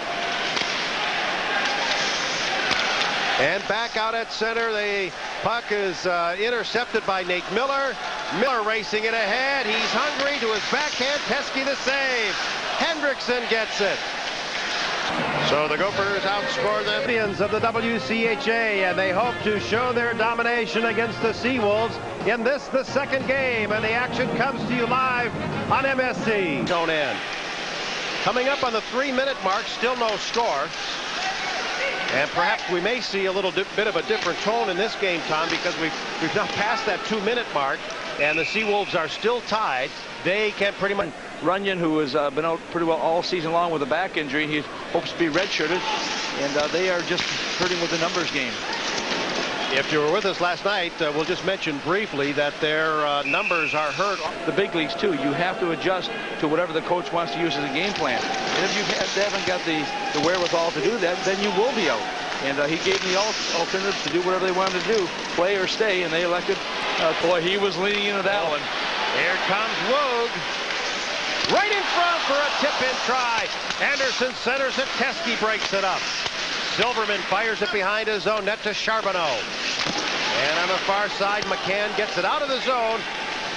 And back out at center. The puck is intercepted by Nate Miller. Miller racing it ahead. He's hungry to his backhand. Teskey the save. Hendrickson gets it. So the Gophers outscore the champions of the WCHA, and they hope to show their domination against the Seawolves in this, the second game. And the action comes to you live on MSC. Tone in. Coming up on the 3-minute mark, still no score. And perhaps we may see a little bit of a different tone in this game, Tom, because we've now passed that 2-minute mark, and the Seawolves are still tied. They can pretty much. Runyon, who has been out pretty well all season long with a back injury, he hopes to be redshirted, and they are just hurting with the numbers game. If you were with us last night, we'll just mention briefly that their numbers are hurt. The big leagues, too. You have to adjust to whatever the coach wants to use as a game plan. And if you haven't got the wherewithal to do that, then you will be out. And he gave them the alternatives to do whatever they wanted to do, play or stay, and they elected. Boy, he was leaning into that one. Here comes Woog. Right in front for a tip-in try. Anderson centers it. Teskey breaks it up. Silverman fires it behind his own net to Charbonneau. And on the far side, McCann gets it out of the zone.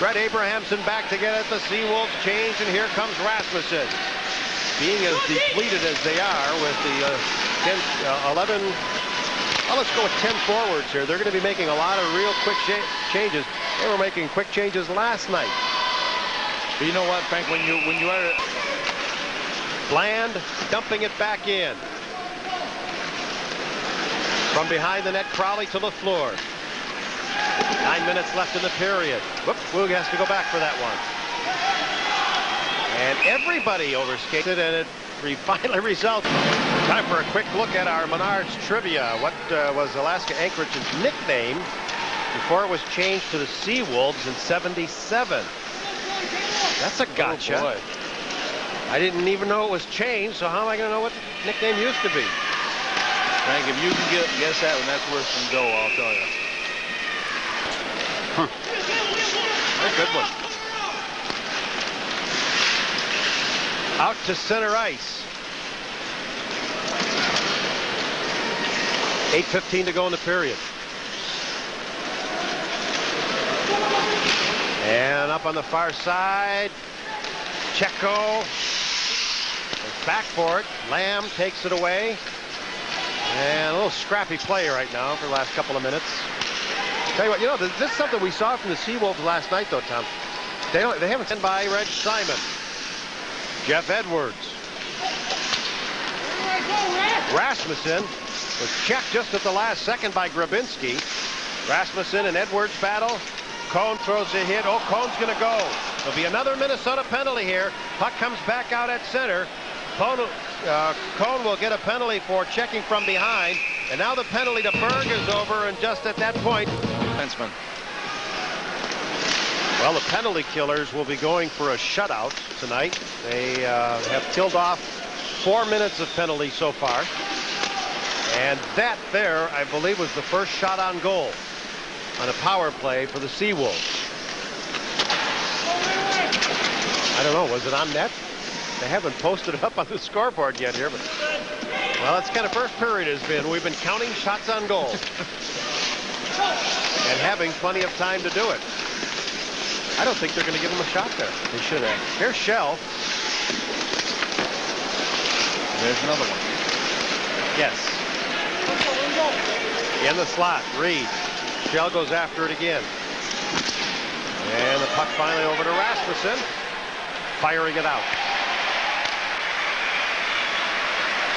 Brett Abrahamson back to get it. The Seawolves change, and here comes Rasmussen. Being as depleted as they are with the 11, well, let's go with 10 forwards here. They're going to be making a lot of real quick changes. They were making quick changes last night. But you know what, Frank, when you are Bland dumping it back in. From behind the net, Crowley to LaFleur. 9 minutes left in the period. Whoop, Woog has to go back for that one. And everybody overskated, and it finally results. Time for a quick look at our Menards trivia. What was Alaska Anchorage's nickname before it was changed to the Seawolves in '77? That's a gotcha. Oh boy. I didn't even know it was changed, so how am I going to know what the nickname used to be? Frank, if you can guess that one, that's worse than go, I'll tell you. A good one. Out to center ice. 8:15 to go in the period. And up on the far side, Checo is back for it. Lamb takes it away. And a little scrappy play right now for the last couple of minutes. Tell you what, you know, this is something we saw from the Seawolves last night, though, Tom. They haven't been by Reg Simon. Jeff Edwards. Rasmussen was checked just at the last second by Grabinski. Rasmussen and Edwards battle. Cohn throws a hit. Oh, Cohn's going to go. There'll be another Minnesota penalty here. Puck comes back out at center. Cohn will get a penalty for checking from behind. And now the penalty to Berg is over, and just at that point, Defenseman. well, the penalty killers will be going for a shutout tonight. They have killed off 4 minutes of penalty so far. And that there, I believe, was the first shot on goal on a power play for the Seawolves. I don't know, was it on net? They haven't posted it up on the scoreboard yet here, but well, that's kind of first period has been. We've been counting shots on goal and having plenty of time to do it. I don't think they're going to give him a shot there. They should have. Here's Shell. There's another one. Yes. In the slot, Reed. Shell goes after it again. And the puck finally over to Rasmussen. Firing it out.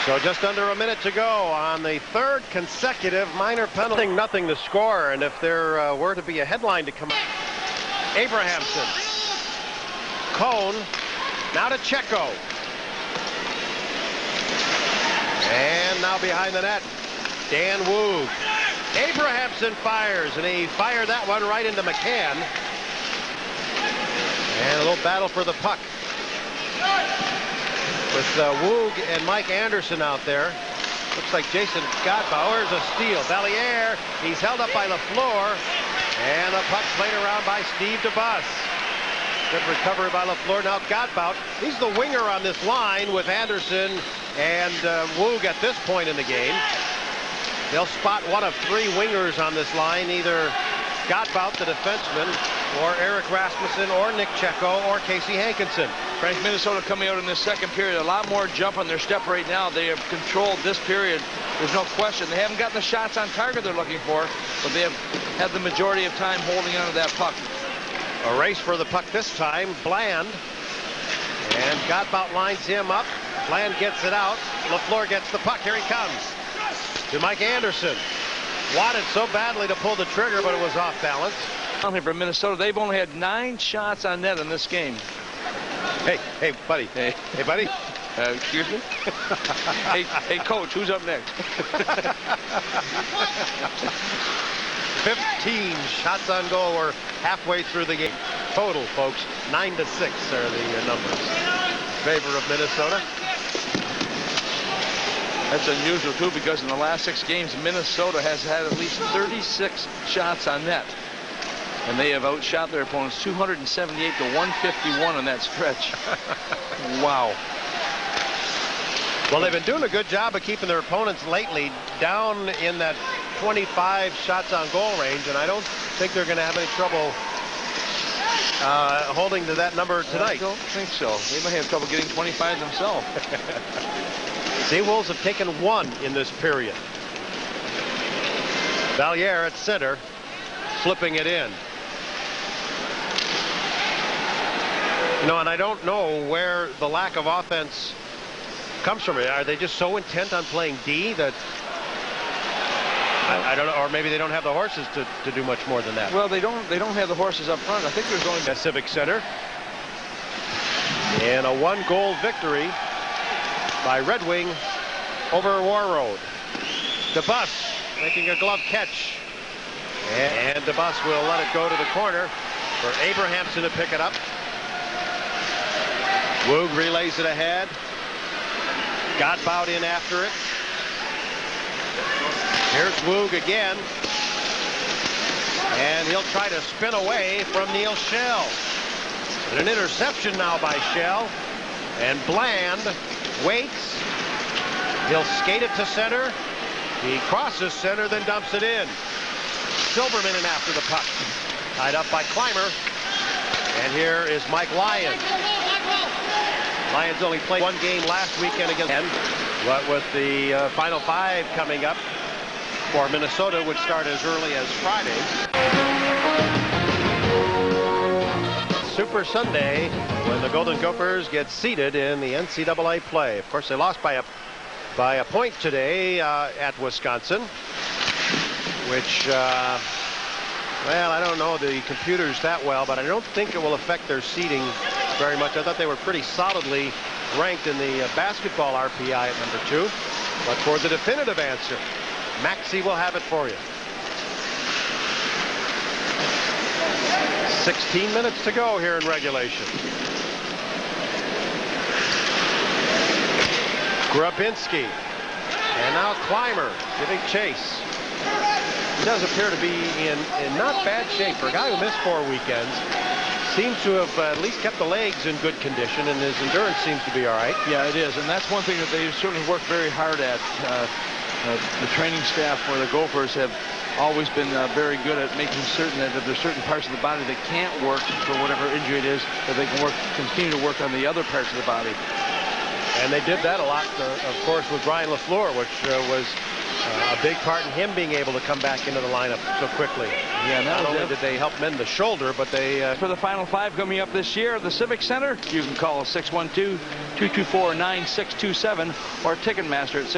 So just under a minute to go on the third consecutive minor penalty. Nothing to score, and if there were to be a headline to come, Abrahamson, Cone, now to Checo, and now behind the net, Dan Woog. Abrahamson fires, and he fired that one right into McCann. And a little battle for the puck with Woog and Mike Anderson out there. Looks like Jason Godbauer's a steal. Valliere, he's held up by LaFleur, and the puck played around by Steve DeBus. Good recovery by LaFleur. Now Godbout, he's the winger on this line with Anderson and Woog at this point in the game. They'll spot one of three wingers on this line, either Godbout, the defenseman, or Eric Rasmussen, or Nick Checo, or Casey Hankinson. Frank, Minnesota coming out in this second period, a lot more jump on their step right now. They have controlled this period. There's no question. They haven't gotten the shots on target they're looking for, but they have had the majority of time holding on to that puck. A race for the puck this time. Bland. And Godbout lines him up. Bland gets it out. LaFleur gets the puck. Here he comes to Mike Anderson. Wanted so badly to pull the trigger, but it was off balance. For Minnesota, they've only had 9 shots on net in this game. Hey, buddy. Hey, buddy. Excuse me? hey, coach, who's up next? 15 shots on goal. We're halfway through the game. Total, folks, 9-6 are the numbers in favor of Minnesota. That's unusual, too, because in the last 6 games, Minnesota has had at least 36 shots on net. And they have outshot their opponents 278 to 151 on that stretch. Wow. Well, they've been doing a good job of keeping their opponents lately down in that 25 shots on goal range, and I don't think they're going to have any trouble holding to that number tonight. I don't think so. They might have trouble getting 25 themselves. Seawolves have taken 1 in this period. Valliere at center, flipping it in. You know, and I don't know where the lack of offense comes from. Are they just so intent on playing D that I don't know, or maybe they don't have the horses to do much more than that? Well, they don't have the horses up front. I think there's only at Civic Center. And a 1-goal victory by Red Wing over Warroad. DeBus making a glove catch. And DeBus will let it go to the corner for Abrahamson to pick it up. Woog relays it ahead. Godbout in after it. Here's Woog again. And he'll try to spin away from Neil Schell. And an interception now by Schell. And Bland waits. He'll skate it to center. He crosses center, then dumps it in. Silverman in after the puck. Tied up by Clymer. And here is Mike Lyons. Lions only played 1 game last weekend against them, but with the Final 5 coming up for Minnesota, would start as early as Friday. Super Sunday when the Golden Gophers get seeded in the NCAA play. Of course, they lost by a point today at Wisconsin, which, well, I don't know the computers that well, but I don't think it will affect their seeding very much. I thought they were pretty solidly ranked in the basketball RPI at number 2. But for the definitive answer, Maxey will have it for you. 16 minutes to go here in regulation. Grabinski. And now Clymer giving chase. He does appear to be in not bad shape for a guy who missed 4 weekends. Seems to have at least kept the legs in good condition, and his endurance seems to be all right. Yeah, it is, and that's one thing that they certainly worked very hard at. The training staff for the Gophers have always been very good at making certain that if there's certain parts of the body that can't work for whatever injury it is, that they can continue to work on the other parts of the body. And they did that a lot, of course, with Brian LaFleur, which was a big part in him being able to come back into the lineup so quickly. Yeah, not only did they help mend the shoulder, but they... For the Final Five coming up this year at the Civic Center, you can call 612-224-9627 or Ticketmaster at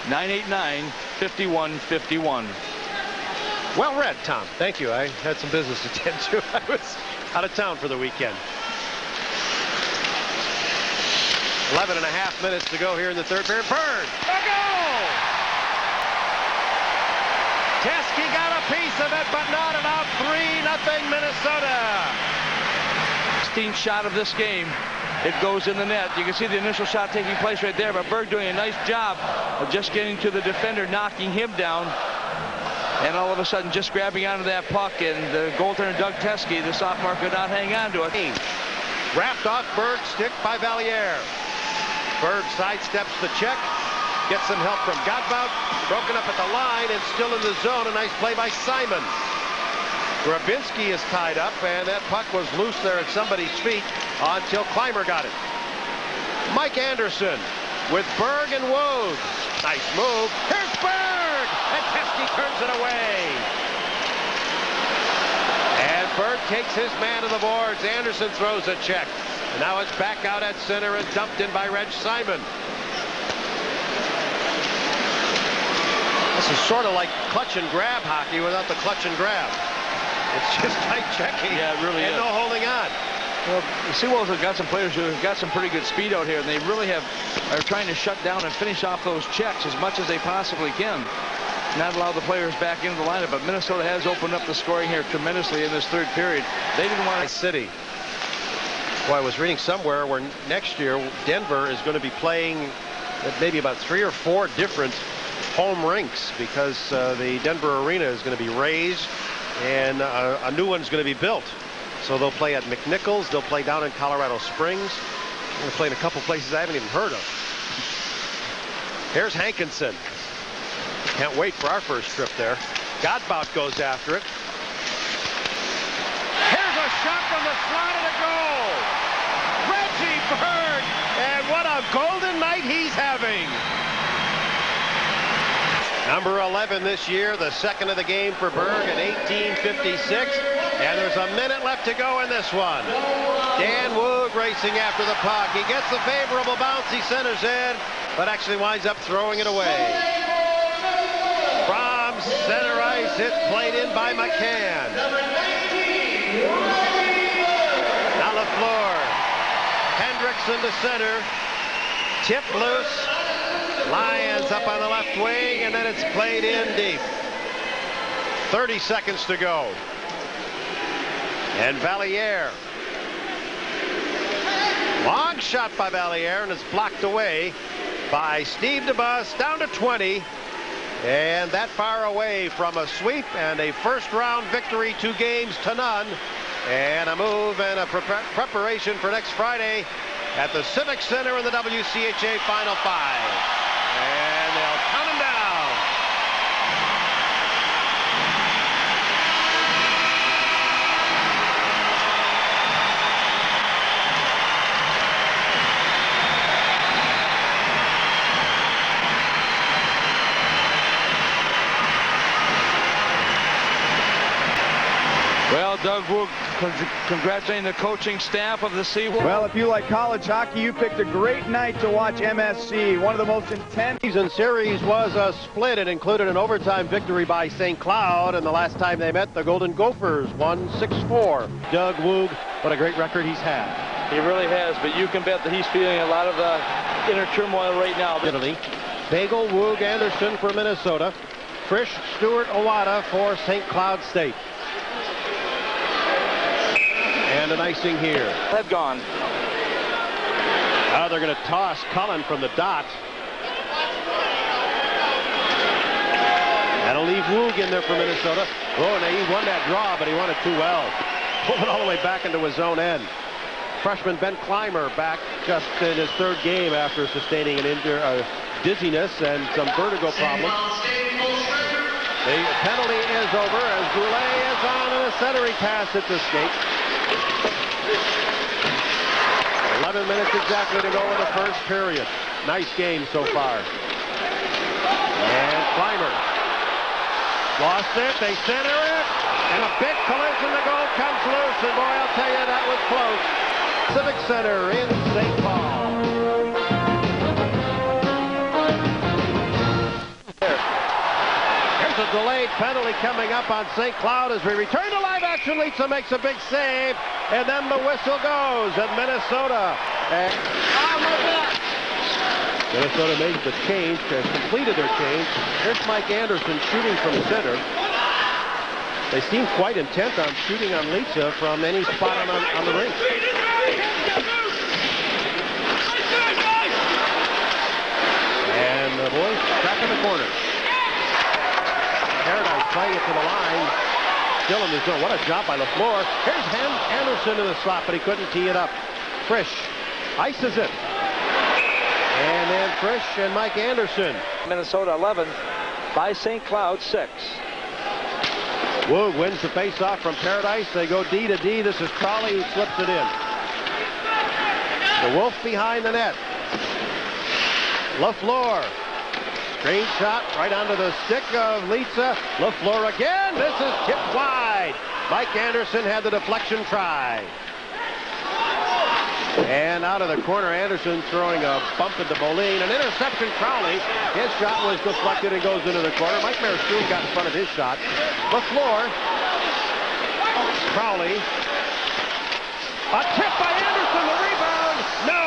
612-989-5151. Well read, Tom. Thank you. I had some business to attend to. I was out of town for the weekend. 11 and a half minutes to go here in the third period. Bird, a goal! Teskey got a piece of it, but not enough. 3-0 Minnesota. 16th shot of this game. It goes in the net. You can see the initial shot taking place right there, but Berg doing a nice job of just getting to the defender, knocking him down, and all of a sudden just grabbing onto that puck, and the goaltender Doug Teskey, the sophomore, could not hang on to it. Wrapped off Berg's stick by Valliere. Berg sidesteps the check, gets some help from Godbout, broken up at the line and still in the zone. A nice play by Simon. Grabinski is tied up, and that puck was loose there at somebody's feet until Clymer got it. Mike Anderson with Berg and Wood. Nice move. Here's Berg, and Teskey turns it away. And Berg takes his man to the boards. Anderson throws a check. And now it's back out at center and dumped in by Reg Simon. This is sort of like clutch and grab hockey without the clutch and grab. It's just tight checking. Yeah, it really and is. no holding on. Well, the Seawolves have got some players who have got some pretty good speed out here, and they really are trying to shut down and finish off those checks as much as they possibly can. Not allow the players back into the lineup, but Minnesota has opened up the scoring here tremendously in this third period. They didn't want to... City. Well, I was reading somewhere where next year Denver is going to be playing at maybe about 3 or 4 different home rinks because the Denver arena is going to be raised and a new one's going to be built. So they'll play at McNichols. They'll play down in Colorado Springs. They'll play in a couple places I haven't even heard of. Here's Hankinson. Can't wait for our first trip there. Godbout goes after it. Here's a shot from the slot and a goal. Reggie Berg, and what a golden night he's having. Number 11 this year, the second of the game for Berg at 18:56. And there's a minute left to go in this one. Dan Woog racing after the puck. He gets a favorable bounce. He centers in, but actually winds up throwing it away. From center ice, it's played in by McCann. Now LaFleur. Hendrickson to center. Tip loose. Lions up on the left wing, and then it's played in deep. 30 seconds to go. And Valliere. Long shot by Valliere, and it's blocked away by Steve DeBus, down to 20. And that far away from a sweep and a first-round victory, 2 games to none. And a move and a preparation for next Friday at the Civic Center in the WCHA Final Five. And they'll count him down. Well, Doug Woog congratulating the coaching staff of the Seawolves. Well, if you like college hockey, you picked a great night to watch MSC. One of the most intense. Season series was a split. It included an overtime victory by St. Cloud, and the last time they met, the Golden Gophers won 6-4. Doug Woog, what a great record he's had. He really has, but you can bet that he's feeling a lot of the inner turmoil right now. Italy. Bagel, Woog, Anderson for Minnesota. Frisch, Stewart, Owada for St. Cloud State. And an icing here. Head gone. Now they're going to toss Cullen from the dot. That'll leave Woog in there for Minnesota. Oh, and he won that draw, but he won it too well. Pulled it all the way back into his own end. Freshman Ben Clymer back just in his 3rd game after sustaining an dizziness and some vertigo problems. The penalty is over as Goulet is on and a centering pass at the skate. 11 minutes exactly to go in the first period. Nice game so far. And Clymer lost it. They center it. And a big collision. The goal comes loose. And boy, I'll tell you, that was close. Civic Center in St. Paul. Here's a delayed penalty coming up on St. Cloud as we return to live action. Litza makes a big save. And then the whistle goes. And Minnesota. Minnesota made the change, completed their change. Here's Mike Anderson shooting from center. They seem quite intent on shooting on Litza from any spot on the rink. And the boys back in the corner. Paradise playing it to the line. Still in the zone. What a job by LaFleur. Here's Anderson in the slot, but he couldn't tee it up. Frisch ices it. And then Frisch and Mike Anderson. Minnesota 11 by St. Cloud 6. Woog wins the face-off from Paradise. They go D to D. This is Crowley who slips it in. The Wolf behind the net. LaFleur. Screen shot right onto the stick of Litza. LaFleur again. This is tipped wide. Mike Anderson had the deflection try. And out of the corner, Anderson throwing a bump into Moline. An interception, Crowley. His shot was deflected and goes into the corner. Mike Maristoon got in front of his shot. LaFleur. Crowley. A tip by Anderson. The rebound. No.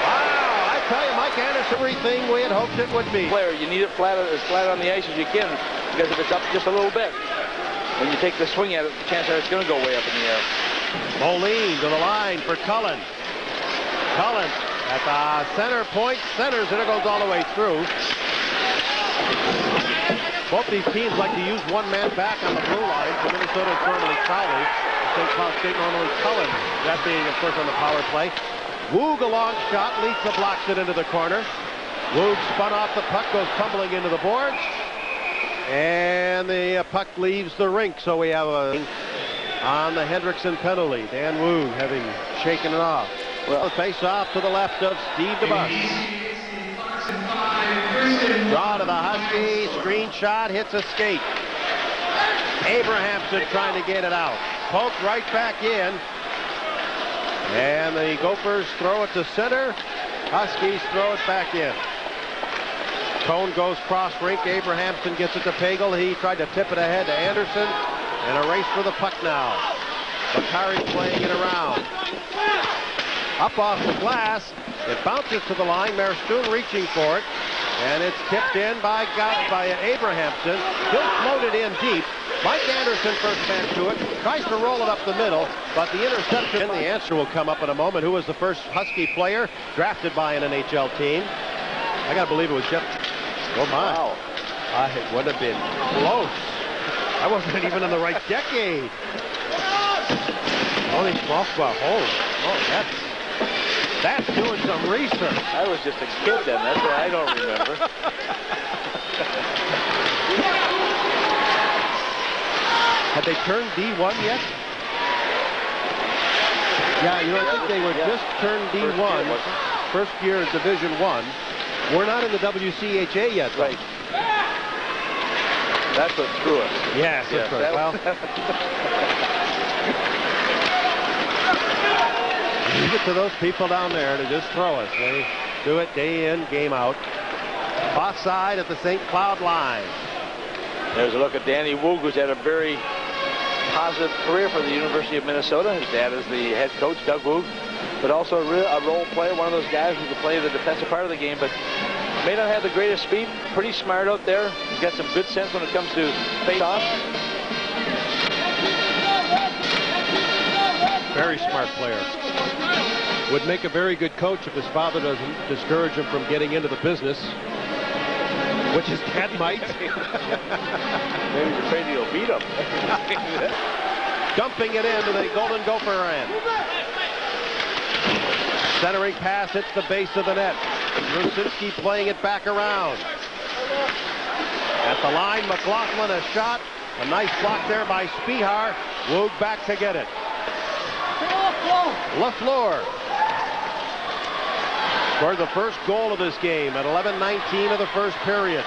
Wow. I tell you, Mike Anderson, everything we had hoped it would be. Player, you need it as flat on the ice as you can, because if it's up just a little bit, when you take the swing at it, the chance that it's going to go way up in the air. Moline to the line for Cullen. Cullen at the center point, centers, and it goes all the way through. Both these teams like to use one man back on the blue line. For Minnesota, it's normally Crowley. St. Cloud State normally Cullen. That being, of course, on the power play. Woog a long shot. Litza blocks it into the corner. Woog spun off the puck, goes tumbling into the boards. And the puck leaves the rink, so we have a on the Hendrickson penalty. Dan Woog having shaken it off. Well, face off to the left of Steve DeBus. Draw to the Huskies. Screen shot hits a skate. Abrahamson trying to get it out. Poked right back in. And the Gophers throw it to center. Huskies throw it back in. Cone goes cross rink. Abrahamson gets it to Pagel. He tried to tip it ahead to Anderson. And a race for the puck now. Bakari playing it around. Up off the glass. It bounces to the line. Maristoon reaching for it. And it's tipped in by Abrahamson. He'll float it in deep. Mike Anderson first man to it. Tries to roll it up the middle. But the interception, the answer will come up in a moment. Who was the first Husky player drafted by an NHL team? I got to believe it was Jeff. Oh, my. Wow. It would have been close. I wasn't even in the right decade. Only 12 holes. Oh, that's doing some research. I was just a kid then. That's why I don't remember. Had they turned D1 yet? Yeah, you know, I think they were just turned D1. First year in Division I. We're not in the WCHA yet, though. Right. That's what threw us. Yes, that's right. Well, leave it to those people down there to just throw us. They do it day in, game out. Offside at the St. Cloud line. There's a look at Danny Woog, who's had a very positive career for the University of Minnesota. His dad is the head coach, Doug Woog, but also a role player, one of those guys who can play the defensive part of the game, but may not have the greatest speed. Pretty smart out there. He's got some good sense when it comes to face-off. Very smart player. Would make a very good coach if his father doesn't discourage him from getting into the business, which his dad might. Maybe he's afraid he'll beat him. Dumping it into the Golden Gopher end. Centering pass hits the base of the net. Rusinski playing it back around. At the line, McLaughlin a shot. A nice block there by Spihar. Woog back to get it. Scored the first goal of this game at 11:19 of the first period.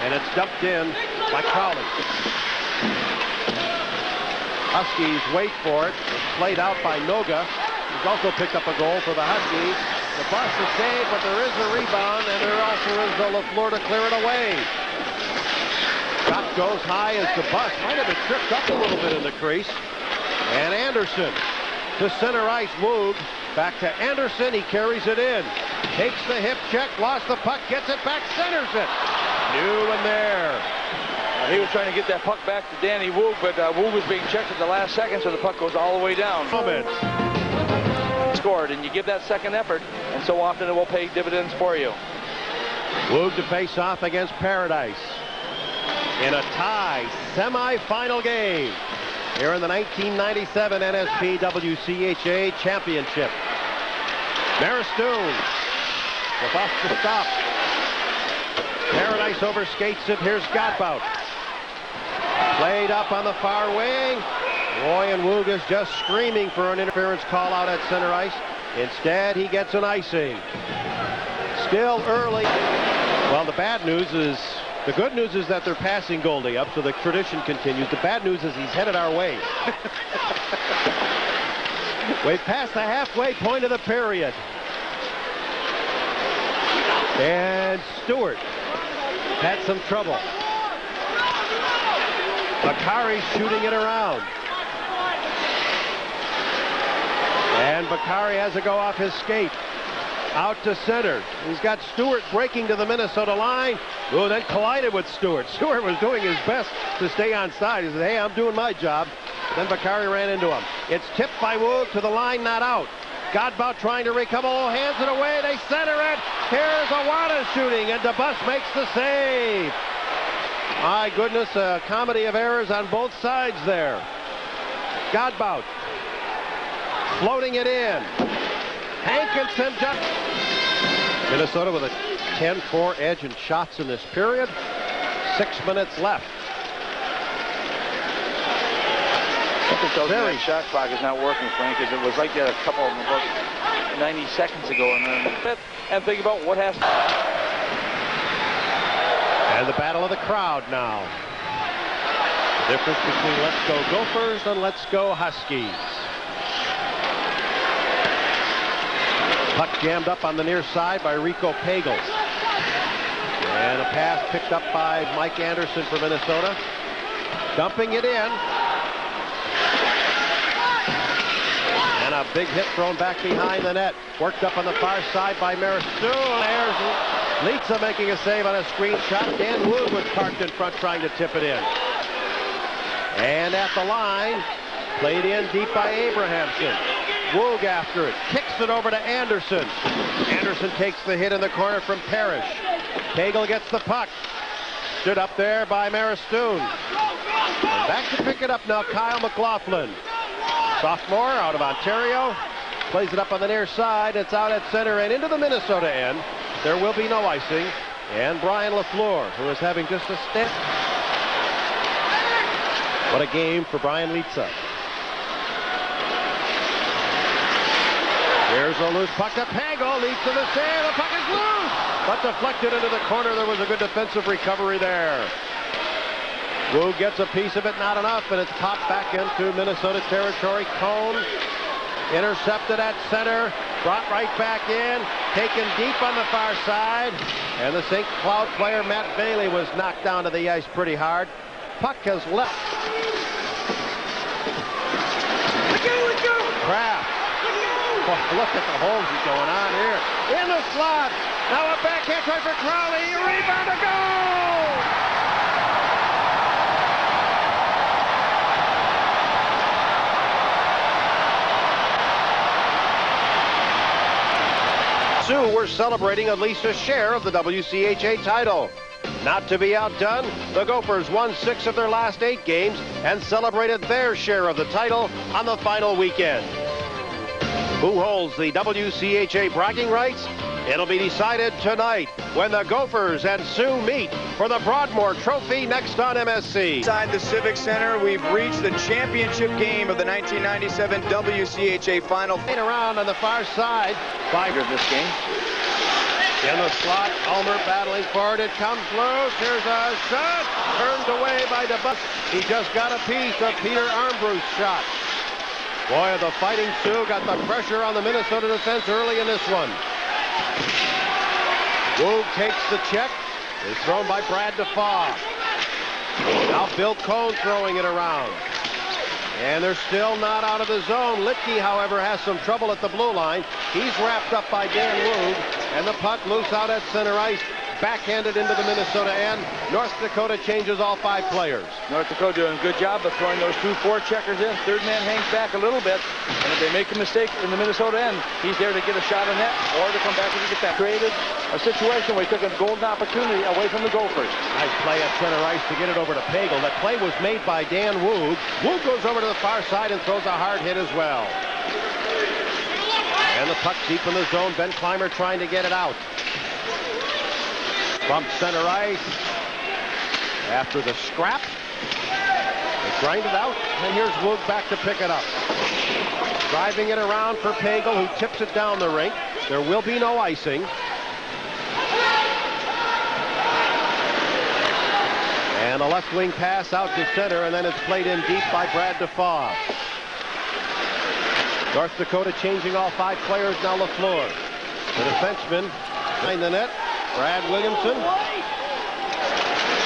And it's dumped in by Crowley. Huskies wait for it. It's played out by Noga. He's also picked up a goal for the Huskies. The bus is saved, but there is a rebound, and there also is the LaFleur to clear it away. Shot goes high as the bus might have been tripped up a little bit in the crease. And Anderson to center ice. Woog back to Anderson. He carries it in. Takes the hip check, lost the puck, gets it back, centers it. New and there. He was trying to get that puck back to Danny Woog, but Woog was being checked at the last second, so the puck goes all the way down. Scored, and you give that second effort, and so often it will pay dividends for you. Woog to face off against Paradise in a tie semi-final game here in the 1997 NSP WCHA Championship. Maristoon, the bus to stop. Paradise overskates it. Here's Godbout. Played up on the far wing. Roy and Woog is just screaming for an interference call out at center ice. Instead, he gets an icing. Still early. Well, the good news is that they're passing Goldie up, so the tradition continues. The bad news is he's headed our way. We've passed the halfway point of the period. And Stewart had some trouble. Bakari shooting it around. And Bakari has to go off his skate. Out to center. He's got Stewart breaking to the Minnesota line. Oh, then collided with Stewart. Stewart was doing his best to stay on side. He said, hey, I'm doing my job. Then Bakari ran into him. It's tipped by Woog to the line, not out. Godbout trying to recover. Oh, hands it away. They center it. Here's Awada shooting, and DeBus makes the save. My goodness, a comedy of errors on both sides there. Godbout floating it in. Hankinson just. Minnesota with a 10-4 edge in shots in this period. 6 minutes left. Something tells me that shot clock is not working, Frank, because it was like that a couple of about 90 seconds ago. And think about what has to. And the battle of the crowd now. The difference between Let's Go Gophers and Let's Go Huskies. Puck jammed up on the near side by Rico Pagel. And a pass picked up by Mike Anderson for Minnesota. Dumping it in. And a big hit thrown back behind the net. Worked up on the far side by Maristoon. There's Litza making a save on a screen shot. Dan Woog was parked in front trying to tip it in. And at the line, played in deep by Abrahamson. Woog after it, kicks it over to Anderson. Anderson takes the hit in the corner from Parrish. Pagel gets the puck. Stood up there by Maristoon. And back to pick it up now, Kyle McLaughlin. Sophomore out of Ontario. Plays it up on the near side. It's out at center and into the Minnesota end. There will be no icing. And Brian LaFleur, who is having just a step. What a game for Brian Litza. Here's a loose puck to Pagel. Leads to the save. The puck is loose, but deflected into the corner. There was a good defensive recovery there. Woog gets a piece of it, not enough, and it's popped back into Minnesota territory. Cone intercepted at center, brought right back in, taken deep on the far side, and the St. Cloud player Matt Bailey was knocked down to the ice pretty hard. Puck has left. Kraft. Oh, look at the holes he's going on here. In the slot. Now a backhand try for Crowley. Rebound to goal! Sioux were celebrating at least a share of the WCHA title. Not to be outdone, the Gophers won 6 of their last 8 games and celebrated their share of the title on the final weekend. Who holds the WCHA bragging rights? It'll be decided tonight when the Gophers and Sioux meet for the Broadmoor Trophy next on MSC. Inside the Civic Center, we've reached the championship game of the 1997 WCHA Final. Around on the far side by this game. In the slot, Ulmer battling for it. It comes loose. Here's a shot. Turned away by DeBus. He just got a piece of Peter Armbruth's shot. Boy, the Fighting Sioux got the pressure on the Minnesota defense early in this one. Woog takes the check. It's thrown by Brad DeFaw. Now Bill Cohn throwing it around. And they're still not out of the zone. Litke, however, has some trouble at the blue line. He's wrapped up by Dan Woog. And the puck loose out at center ice. Backhanded into the Minnesota end. North Dakota changes all 5 players. North Dakota doing a good job of throwing those 2 forecheckers in. Third man hangs back a little bit. And if they make a mistake in the Minnesota end, he's there to get a shot on net or to come back and get that. Created a situation where he took a golden opportunity away from the Gophers. Nice play at center ice to get it over to Pagel. That play was made by Dan Woog. Woog goes over to the far side and throws a hard hit as well. And the puck deep in the zone. Ben Clymer trying to get it out. From center ice. After the scrap. They grind it out. And here's Woog back to pick it up. Driving it around for Pagel, who tips it down the rink. There will be no icing. And a left wing pass out to center, and then it's played in deep by Brad DeFaw. North Dakota changing all 5 players. Now LaFleur. The defenseman behind the net. Brad Williamson.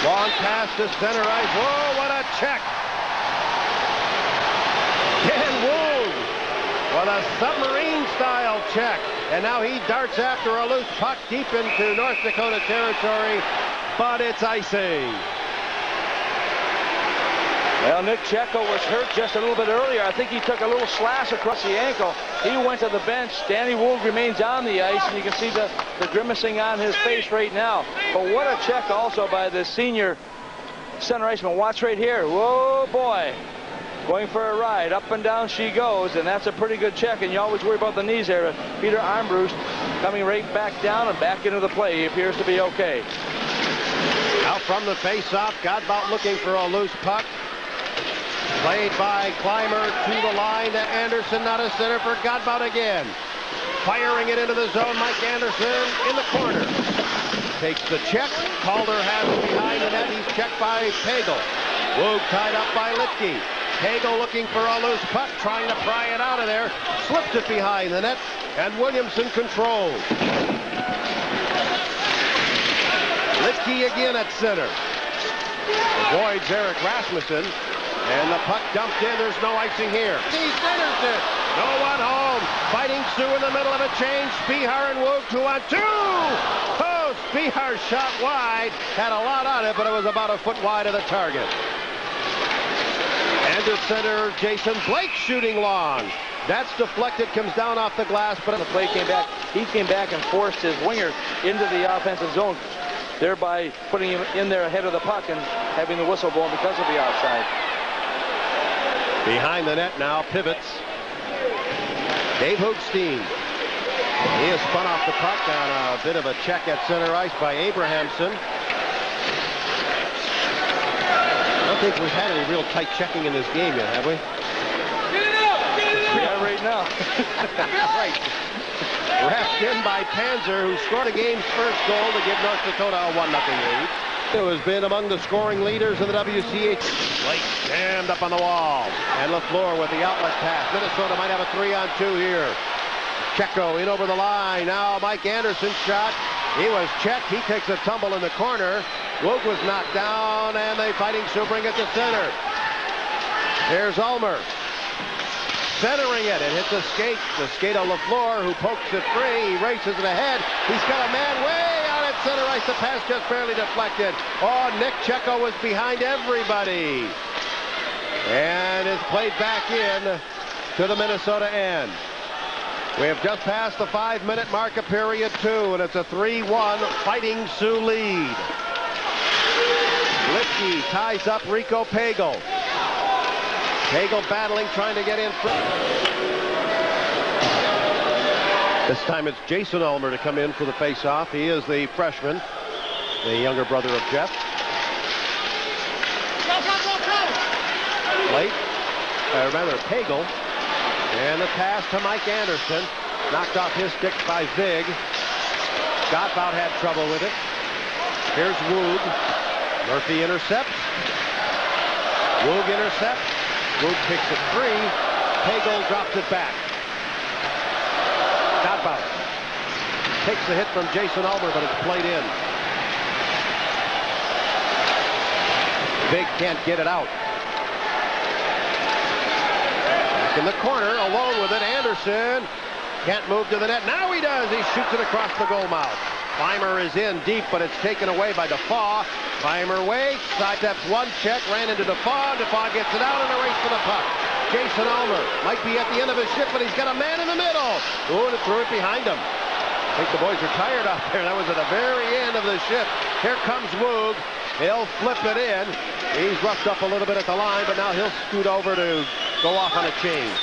Long pass to center ice. Whoa, what a check. Dan Woog with a submarine-style check. And now he darts after a loose puck deep into North Dakota territory. But it's icing. Well, Nick Checo was hurt just a little bit earlier. I think he took a little slash across the ankle. He went to the bench. Danny Woog remains on the ice, and you can see the grimacing on his face right now. But what a check also by the senior center iceman. Watch right here. Whoa, boy. Going for a ride. Up and down she goes, and that's a pretty good check. And you always worry about the knees there. Peter Armbruth coming right back down and back into the play. He appears to be okay. Out from the face-off. Godbout looking for a loose puck. Played by Clymer to the line to Anderson, not a center for Godbout again. Firing it into the zone, Mike Anderson in the corner. Takes the check. Calder has it behind the net. He's checked by Pagel. Woog tied up by Litke. Pagel looking for a loose puck, trying to pry it out of there. Slips it behind the net, and Williamson controls. Litke again at center. Avoids Eric Rasmussen. And the puck dumped in. There's no icing here. He centers it. No one home. Fighting Sioux in the middle of a change. Spihar and Woog 2-on-2. Oh, Spihar shot wide. Had a lot on it, but it was about a foot wide of the target. And at center, Jason Blake shooting long. That's deflected, comes down off the glass, but the play came back. He came back and forced his winger into the offensive zone, thereby putting him in there ahead of the puck and having the whistle blown because of the offside. Behind the net now, pivots. Dave Hoogstein. He has spun off the puck on a bit of a check at center ice by Abrahamson. I don't think we've had any real tight checking in this game yet, have we? Yeah, right now. Right. Wrapped in by Panzer, who scored the game's first goal to give North Dakota a 1-0 lead. Who has been among the scoring leaders in the WCHA. Blake jammed up on the wall. And LaFleur with the outlet pass. Minnesota might have a 3-on-2 here. Checo in over the line. Now Mike Anderson's shot. He was checked. He takes a tumble in the corner. Woog was knocked down, and the Fighting Sioux bring it to center. Here's Ulmer. Centering it. It hits a skate. The skate of LaFleur, who pokes it free. He races it ahead. He's got a man way out at center ice. The pass just barely deflected. Oh, Nick Checo was behind everybody. And it's played back in to the Minnesota end. We have just passed the 5-minute mark of period 2, and it's a 3-1 Fighting Sioux lead. Litke ties up Rico Pagel. Pagel battling, trying to get in front. This time it's Jason Ulmer to come in for the face-off. He is the freshman, the younger brother of Jeff. Pagel. And the pass to Mike Anderson. Knocked off his stick by Vig. Scott about had trouble with it. Here's Woog. Murphy intercepts. Woog intercepts. Woog kicks it free. Pagel drops it back. Godbout takes the hit from Jason Ulmer, but it's played in. Big can't get it out. Back in the corner, alone with it. Anderson can't move to the net. Now he does. He shoots it across the goal mouth. Clymer is in deep, but it's taken away by Defoe. Clymer waits, sidesteps one check, ran into Defoe. Defoe gets it out and a race to the puck. Jason Ulmer might be at the end of his shift, but he's got a man in the middle. Ooh, and it threw it behind him. I think the boys are tired out there. That was at the very end of the shift. Here comes Woog. He'll flip it in. He's roughed up a little bit at the line, but now he'll scoot over to go off on a change.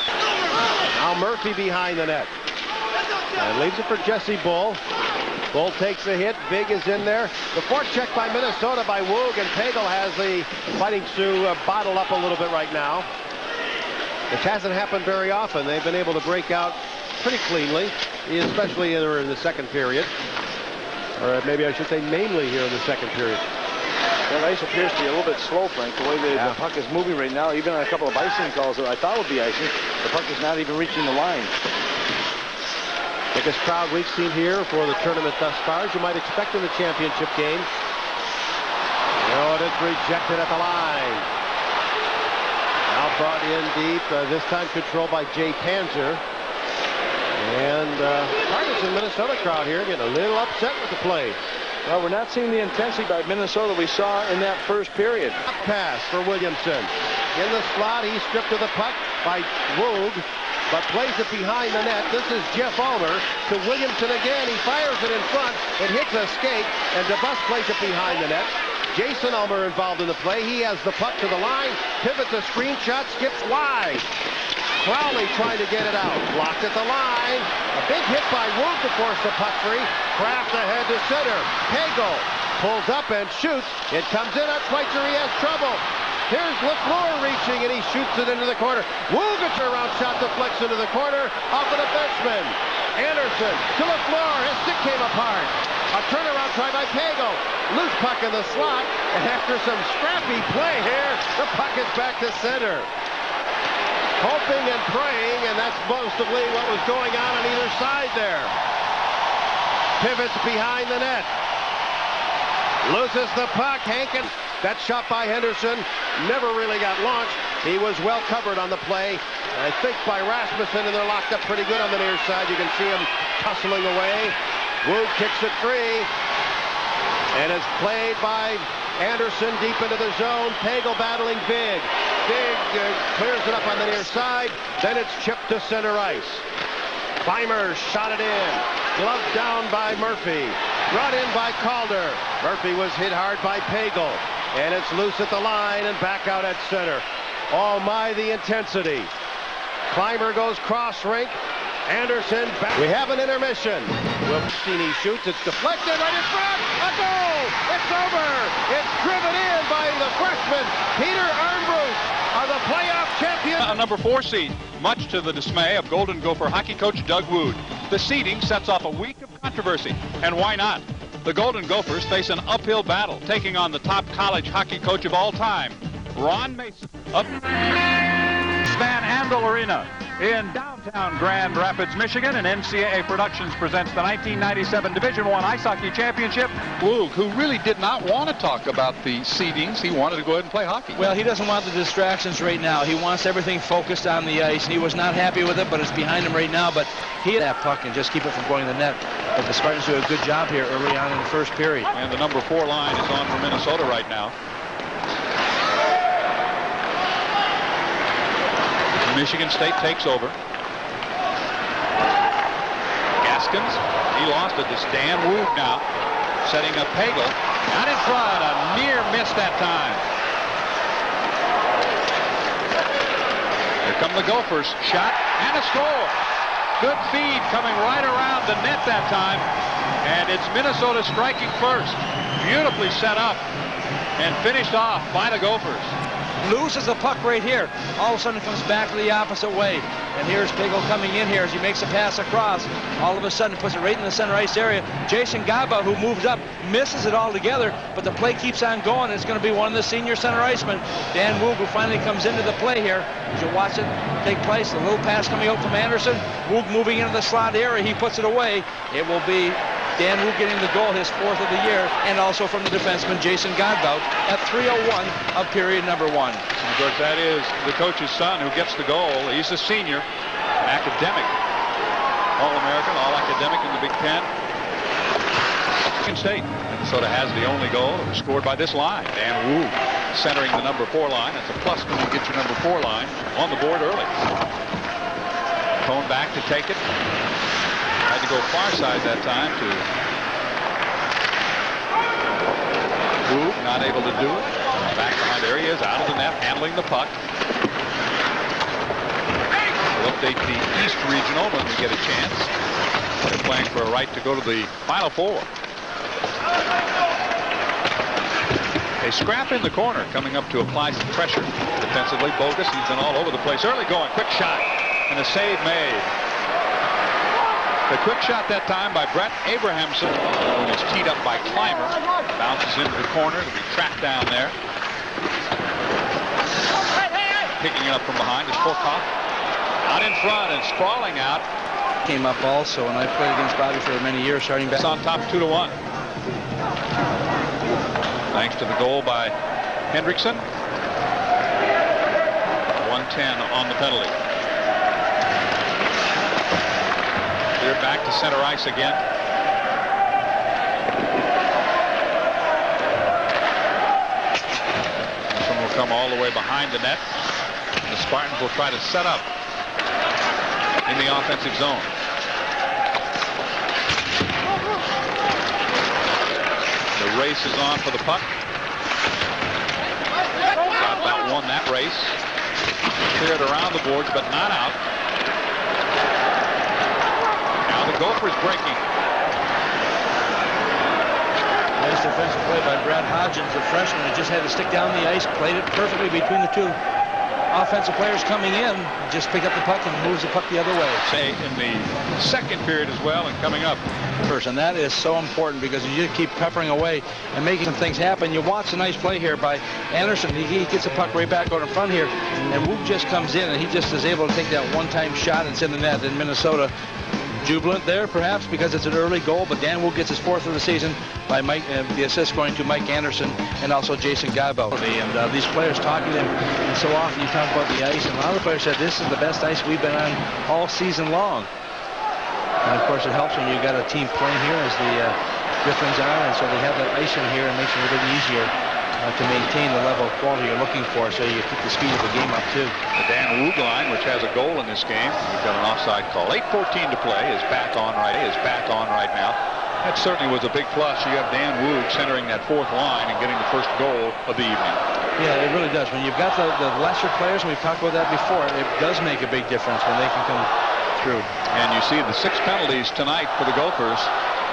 Now Murphy behind the net. And leaves it for Jesse Bull. Bull takes the hit. Big is in there. The forecheck by Minnesota by Woog, and Pagel has the Fighting Sioux bottled up a little bit right now, which hasn't happened very often. They've been able to break out pretty cleanly, especially in the second period. Or maybe I should say mainly here in the second period. Well, the ice appears to be a little bit slow, Frank, the way the puck is moving right now. Even on a couple of icing calls that I thought would be icing, the puck is not even reaching the line. Biggest crowd we've seen here for the tournament thus far, as you might expect in the championship game. Oh, it's rejected at the line. Now brought in deep, this time controlled by Jay Panzer. And Cardinals and Minnesota crowd here getting a little upset with the play. Well, we're not seeing the intensity by Minnesota we saw in that first period. Pass for Williamson. In the slot, he's stripped of the puck by Woog, but plays it behind the net. This is Jeff Ulmer to Williamson again. He fires it in front. It hits a skate, and DeBus plays it behind the net. Jason Ulmer involved in the play. He has the puck to the line, pivots a screen shot, skips wide. Crowley trying to get it out. Blocked at the line. A big hit by Woog to force the puck free. Kraft ahead to center. Pagel pulls up and shoots. It comes in on Schweitzer. He has trouble. Here's LaFleur reaching, and he shoots it into the corner. Woog, a turnaround shot deflects into the corner. Off of the defenseman. Anderson to LaFleur. His stick came apart. A turnaround try by Pagel. Loose puck in the slot. And after some scrappy play here, the puck is back to center. Hoping and praying, and that's mostly what was going on either side there. Pivots behind the net. Loses the puck. Hankins. That shot by Henderson never really got launched. He was well covered on the play. I think by Rasmussen, and they're locked up pretty good on the near side. You can see him tussling away. Woog kicks it free. And it's played by Anderson deep into the zone. Pagel battling Big. Big clears it up on the near side. Then it's chipped to center ice. Clymer shot it in. Gloved down by Murphy. Brought in by Calder. Murphy was hit hard by Pagel. And it's loose at the line and back out at center. Oh my, the intensity. Clymer goes cross rink. Anderson back. We have an intermission. Wilkini shoots. It's deflected right in front. A goal. It's over. It's driven in by the freshman, Peter Armbruster, are the playoff champions. A number 4 seed, much to the dismay of Golden Gopher hockey coach Doug Wood. The seeding sets off a week of controversy, and why not? The Golden Gophers face an uphill battle, taking on the top college hockey coach of all time, Ron Mason. Up Van Andel Arena in downtown Grand Rapids, Michigan, and NCAA Productions presents the 1997 Division I Ice Hockey Championship. Woog, who really did not want to talk about the seedings, he wanted to go ahead and play hockey. Well, he doesn't want the distractions right now. He wants everything focused on the ice, and he was not happy with it, but it's behind him right now. But he had that puck and just keep it from going to the net. But the Spartans do a good job here early on in the first period. And the number 4 line is on for Minnesota right now. Michigan State takes over. Gaskins, he lost it. This Dan Woog now setting up Pagel. Out in front, a near miss that time. Here come the Gophers. Shot and a score. Good feed coming right around the net that time. And it's Minnesota striking first. Beautifully set up and finished off by the Gophers. loses the puck right here. All of a sudden it comes back to the opposite way. And here's Pagel coming in here as he makes a pass across. All of a sudden puts it right in the center ice area. Jason Gaba, who moves up, misses it altogether, but the play keeps on going. It's going to be one of the senior center icemen, Dan Woog, who finally comes into the play here. As you watch it take place, a little pass coming out from Anderson. Woog moving into the slot area. He puts it away. It will be Dan Woog getting the goal, his 4th of the year, and also from the defenseman Jason Godbout at 3:01 of period number 1. And of course, that is the coach's son who gets the goal. He's a senior, an academic, All-American, All-Academic in the Big Ten. Michigan State. Minnesota has the only goal. It was scored by this line. Dan Woog centering the number 4 line. That's a plus when you get your number 4 line on the board early. Cone back to take it. Had to go far side that time to Woog, not able to do it. Back behind, there he is, out of the net, handling the puck. We'll update the East Regional when we get a chance. They're playing for a right to go to the Final Four. A scrap in the corner, coming up to apply some pressure. Defensively, Bogus, he's been all over the place. Early going, quick shot, and a save made. The quick shot that time by Brett Abrahamson. He's teed up by Clymer. Bounces into the corner to be tracked down there. Picking it up from behind is Fulcock. Out in front and sprawling out. Came up also, and I played against Bobby for many years, starting back. It's on top 2-1. Thanks to the goal by Hendrickson. 110 on the penalty. Cleared back to center ice again. This one will come all the way behind the net. And the Spartans will try to set up in the offensive zone. The race is on for the puck. About won that race. Cleared around the boards, but not out. Now the Gophers breaking. Nice defensive play by Brad Hodgins, the freshman, that just had to stick down the ice, played it perfectly between the two offensive players coming in, just pick up the puck and moves the puck the other way. Say in the second period as well, and coming up. And that is so important because you just keep peppering away and making some things happen. You watch a nice play here by Anderson. He gets the puck right back out in front here, and Woog just comes in and he just is able to take that one-time shot and it's in the net in Minnesota. Jubilant there, perhaps, because it's an early goal, but Dan Woog gets his 4th of the season by Mike, the assist going to Mike Anderson and also Jason Gabo. And these players talking to him, and so often you talk about the ice, and a lot of the players said this is the best ice we've been on all season long. And of course it helps when you've got a team playing here as the Griffins are, and so they have that ice in here and makes it a little bit easier to maintain the level of quality you're looking for, so you keep the speed of the game up too. The Dan Woog line, which has a goal in this game. We've got an offside call. 8:14 to play. Is back on right now. That certainly was a big plus. You have Dan Woog centering that 4th line and getting the first goal of the evening. Yeah, it really does. When you've got the lesser players, and we've talked about that before, it does make a big difference when they can come through. And you see the 6 penalties tonight for the Gophers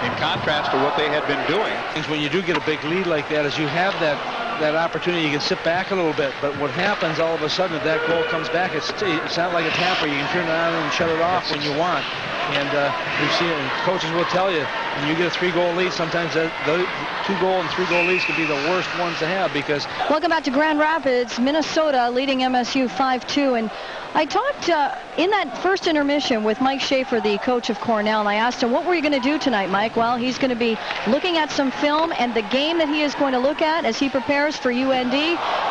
in contrast to what they had been doing. When you do get a big lead like that, is you have that opportunity, you can sit back a little bit, but what happens all of a sudden if that goal comes back, it's not like a tapper. You can turn it on and shut it off when you want. And we've seen it, and coaches will tell you, when you get a 3-goal lead, sometimes the 2-goal and 3-goal leads can be the worst ones to have because... Welcome back to Grand Rapids, Minnesota leading MSU 5-2, and I talked in that first intermission with Mike Schaefer, the coach of Cornell, and I asked him, what were you going to do tonight, Mike? Well, he's going to be looking at some film, and the game that he is going to look at as he prepares for UND,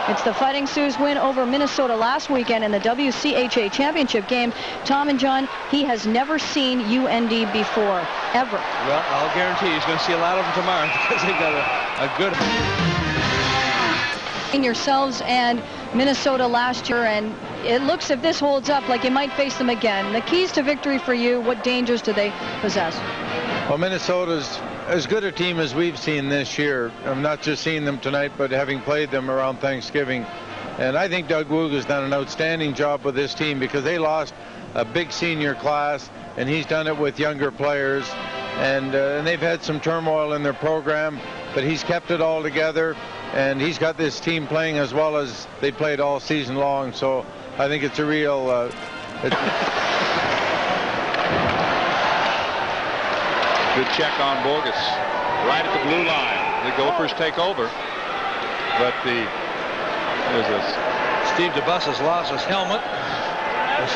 it's the Fighting Sioux win over Minnesota last weekend in the WCHA championship game. Tom and John, he has never seen UND before, ever. Well, I'll guarantee you he's going to see a lot of them tomorrow because they got a good... In yourselves and Minnesota last year, and it looks, if this holds up, like you might face them again. The keys to victory for you, what dangers do they possess? Well, Minnesota's as good a team as we've seen this year. I'm not just seeing them tonight, but having played them around Thanksgiving. And I think Doug Woog has done an outstanding job with this team because they lost a big senior class, and he's done it with younger players. and they've had some turmoil in their program, but he's kept it all together, and he's got this team playing as well as they played all season long. So I think it's a real good check on Borges right at the blue line. The Gophers take over, but Steve DeBus has lost his helmet.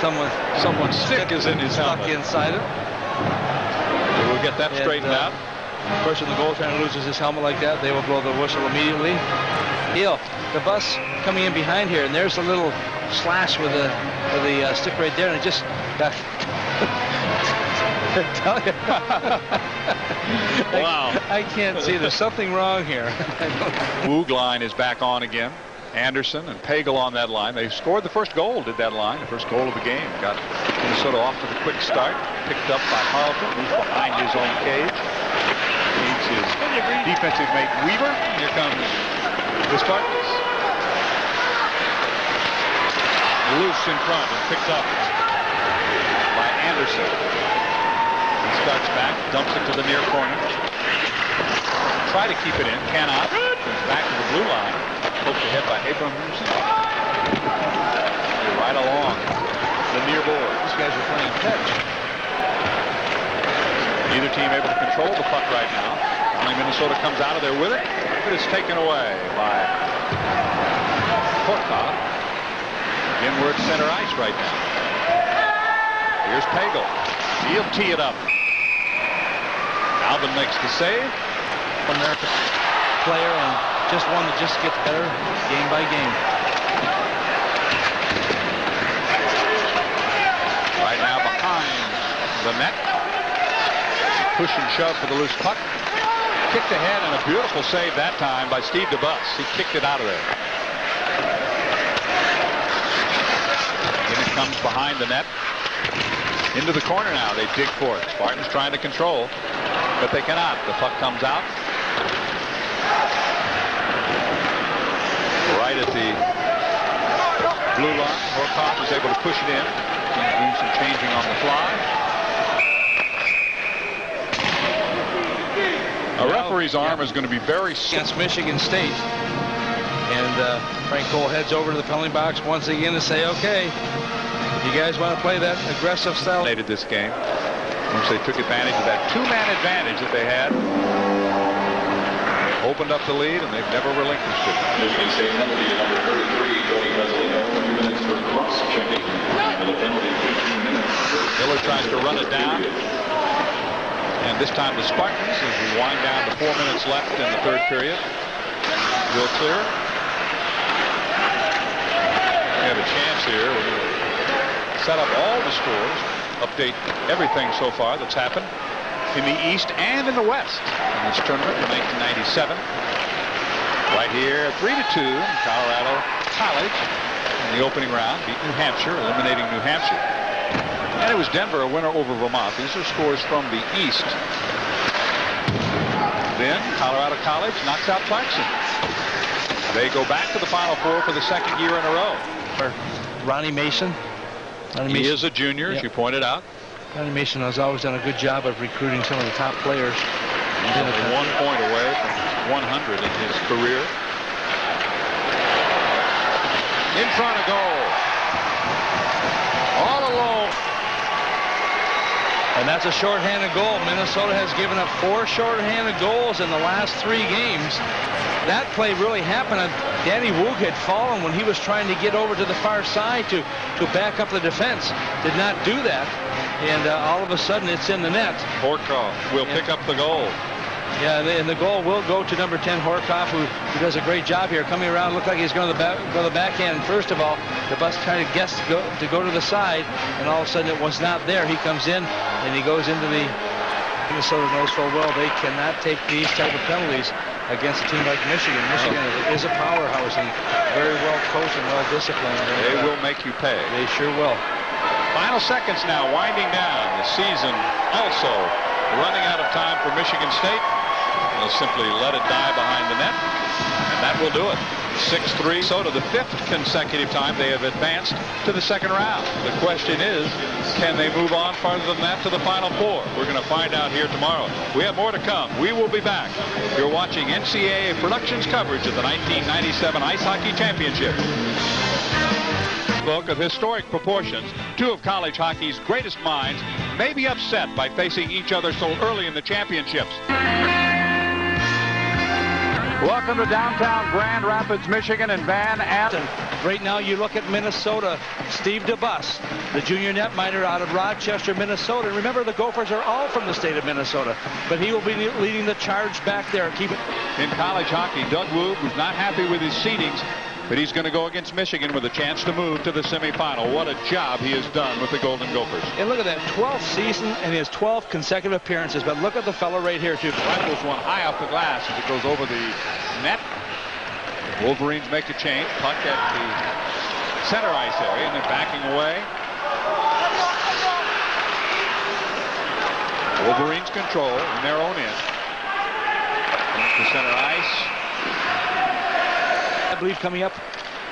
Someone's stick is in his helmet. Stuck inside it. We'll get that straightened out. Of course, when the goaltender loses his helmet like that, they will blow the whistle immediately. DeBus coming in behind here, and there's a little slash with the stick right there, and it just got. Wow. I can't see. There's something wrong here. Woog line is back on again. Anderson and Pagel on that line. They scored the first goal, did that line, the first goal of the game. Got Minnesota off to the quick start. Picked up by Harleton, who's behind his own cage. Needs his defensive mate Weaver. Here comes the Spartans. Loose in front and picked up by Anderson. He starts back, dumps it to the near corner. Try to keep it in, cannot. Comes back to the blue line. Poked ahead by Abramson. Right along the near board. These guys are playing catch. Neither team able to control the puck right now. Only Minnesota comes out of there with it, but it's taken away by Horkoff. Again, we're at center ice right now. Here's Pagel. He'll tee it up. Alvin makes the save. American player, and just one that just gets better game by game. Right now behind the net. Push and shove for the loose puck. Kicked ahead, and a beautiful save that time by Steve DeBus. He kicked it out of there. Again, it comes behind the net. Into the corner now. They dig for it. Spartans trying to control, but they cannot. The puck comes out. Right at the blue line. Horkoff is able to push it in. Doing some changing on the fly. A referee's arm is going to be very against Michigan State. And Frank Cole heads over to the penalty box once again to say, okay, you guys want to play that aggressive style? This game. Once they took advantage of that two-man advantage that they had. Opened up the lead, and they've never relinquished it. Michigan State penalty to number 33, Tony Pezzolino, 2 minutes for cross-checking. With a penalty, 15 minutes. Miller tries to run it down. And this time the Spartans, as we wind down to 4 minutes left in the third period. Will clear. We have a chance here. We're going to set up all the scores, update everything so far that's happened in the East and in the West in this tournament in 1997. Right here, 3-2 in Colorado College in the opening round, beat New Hampshire, eliminating New Hampshire. And it was Denver, a winner over Vermont. These are scores from the East. Then Colorado College knocks out Clarkson. They go back to the Final Four for the second year in a row. Ronnie Mason. He is a junior, as you pointed out. Ronnie Mason has always done a good job of recruiting some of the top players. He's only 1 point away from 100 in his career. In front of goal. All alone. And that's a shorthanded goal. Minnesota has given up 4 shorthanded goals in the last 3 games. That play really happened. Danny Woog had fallen when he was trying to get over to the far side to back up the defense. Did not do that. And all of a sudden it's in the net. Horkoff will pick up the goal. Yeah, and the goal will go to number 10, Horkoff, who does a great job here. Coming around, looked like he's going to go the backhand. First of all, the bus trying to guess to go to the side, and all of a sudden it was not there. He comes in, and he goes into the... Minnesota knows full well they cannot take these type of penalties against a team like Michigan. Michigan is a powerhouse and very well coached and well disciplined. They will make you pay. They sure will. Final seconds now, winding down. The season also running out of time for Michigan State. They'll simply let it die behind the net, and that will do it. 6-3. So to the 5th consecutive time they have advanced to the second round. The question is, can they move on farther than that to the Final Four? We're going to find out here tomorrow. We have more to come. We will be back. You're watching NCAA Productions coverage of the 1997 Ice Hockey Championship. Book of historic proportions, 2 of college hockey's greatest minds may be upset by facing each other so early in the championships. Welcome to downtown Grand Rapids, Michigan, and Van Allen. Right now you look at Minnesota, Steve DeBus, the junior netminder out of Rochester, Minnesota. And remember, the Gophers are all from the state of Minnesota, but he will be leading the charge back there. Keep it. In college hockey, Doug Woog was not happy with his seedings, but he's going to go against Michigan with a chance to move to the semifinal. What a job he has done with the Golden Gophers. And look at that, 12th season and his 12th consecutive appearances. But look at the fellow right here, too. Rifles one high off the glass as it goes over the net. Wolverines make a change. Puck at the center ice area, and they're backing away. Wolverines control in their own end. The center ice. I believe coming up,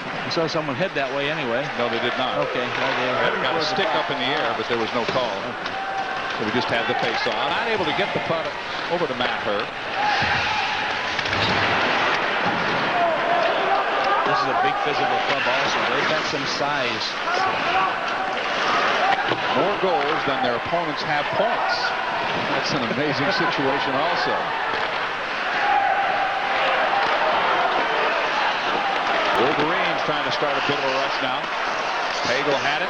I saw someone head that way anyway. No, they did not. Okay. They got a stick up in the air, but there was no call. Okay. So we just had the face on. Not able to get the puck over to Matt Hurd. This is a big physical club also. They've got some size. More goals than their opponents have points. That's an amazing situation also. Wolverines trying to start a bit of a rush now. Hagel had it.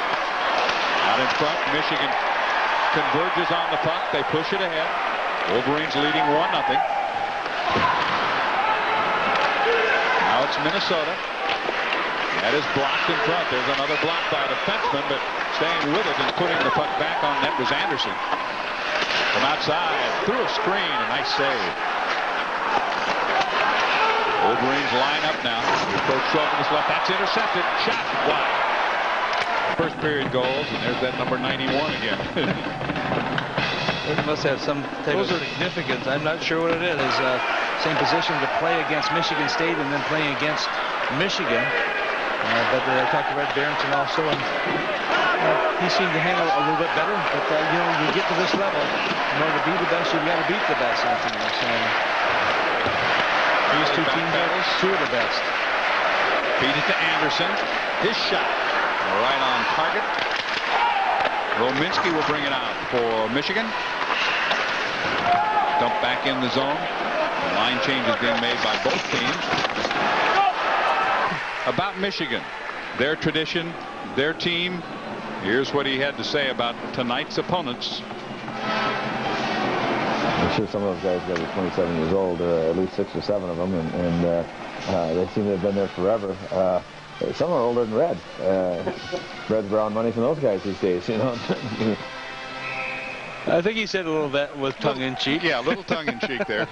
Out in front. Michigan converges on the puck. They push it ahead. Wolverines leading 1-0. Now it's Minnesota. That is blocked in front. There's another block by a defenseman, but staying with it and putting the puck back on net was Anderson. From outside, through a screen, a nice save. Wolverines line up now. The approach throw to his left. That's intercepted. Shot wide. First period goals, and there's that number 91 again. It must have some type of significance. I'm not sure what it is. Same position to play against Michigan State and then playing against Michigan. But I talked to Red Barrington also, and he seemed to handle it a little bit better. But you know, you get to this level, in order to be the best, you've got to beat the best. These two teams are 2 of the best. Feed it to Anderson. His shot right on target. Rominski will bring it out for Michigan. Dump back in the zone. The line changes being made by both teams. About Michigan, their tradition, their team. Here's what he had to say about tonight's opponents. I'm sure some of those guys got to be 27 years old, at least 6 or 7 of them, and they seem to have been there forever. Some are older than Red. Red's borrowing money from those guys these days, you know. I think he said a little bit with tongue-in-cheek. Yeah, a little tongue-in-cheek there.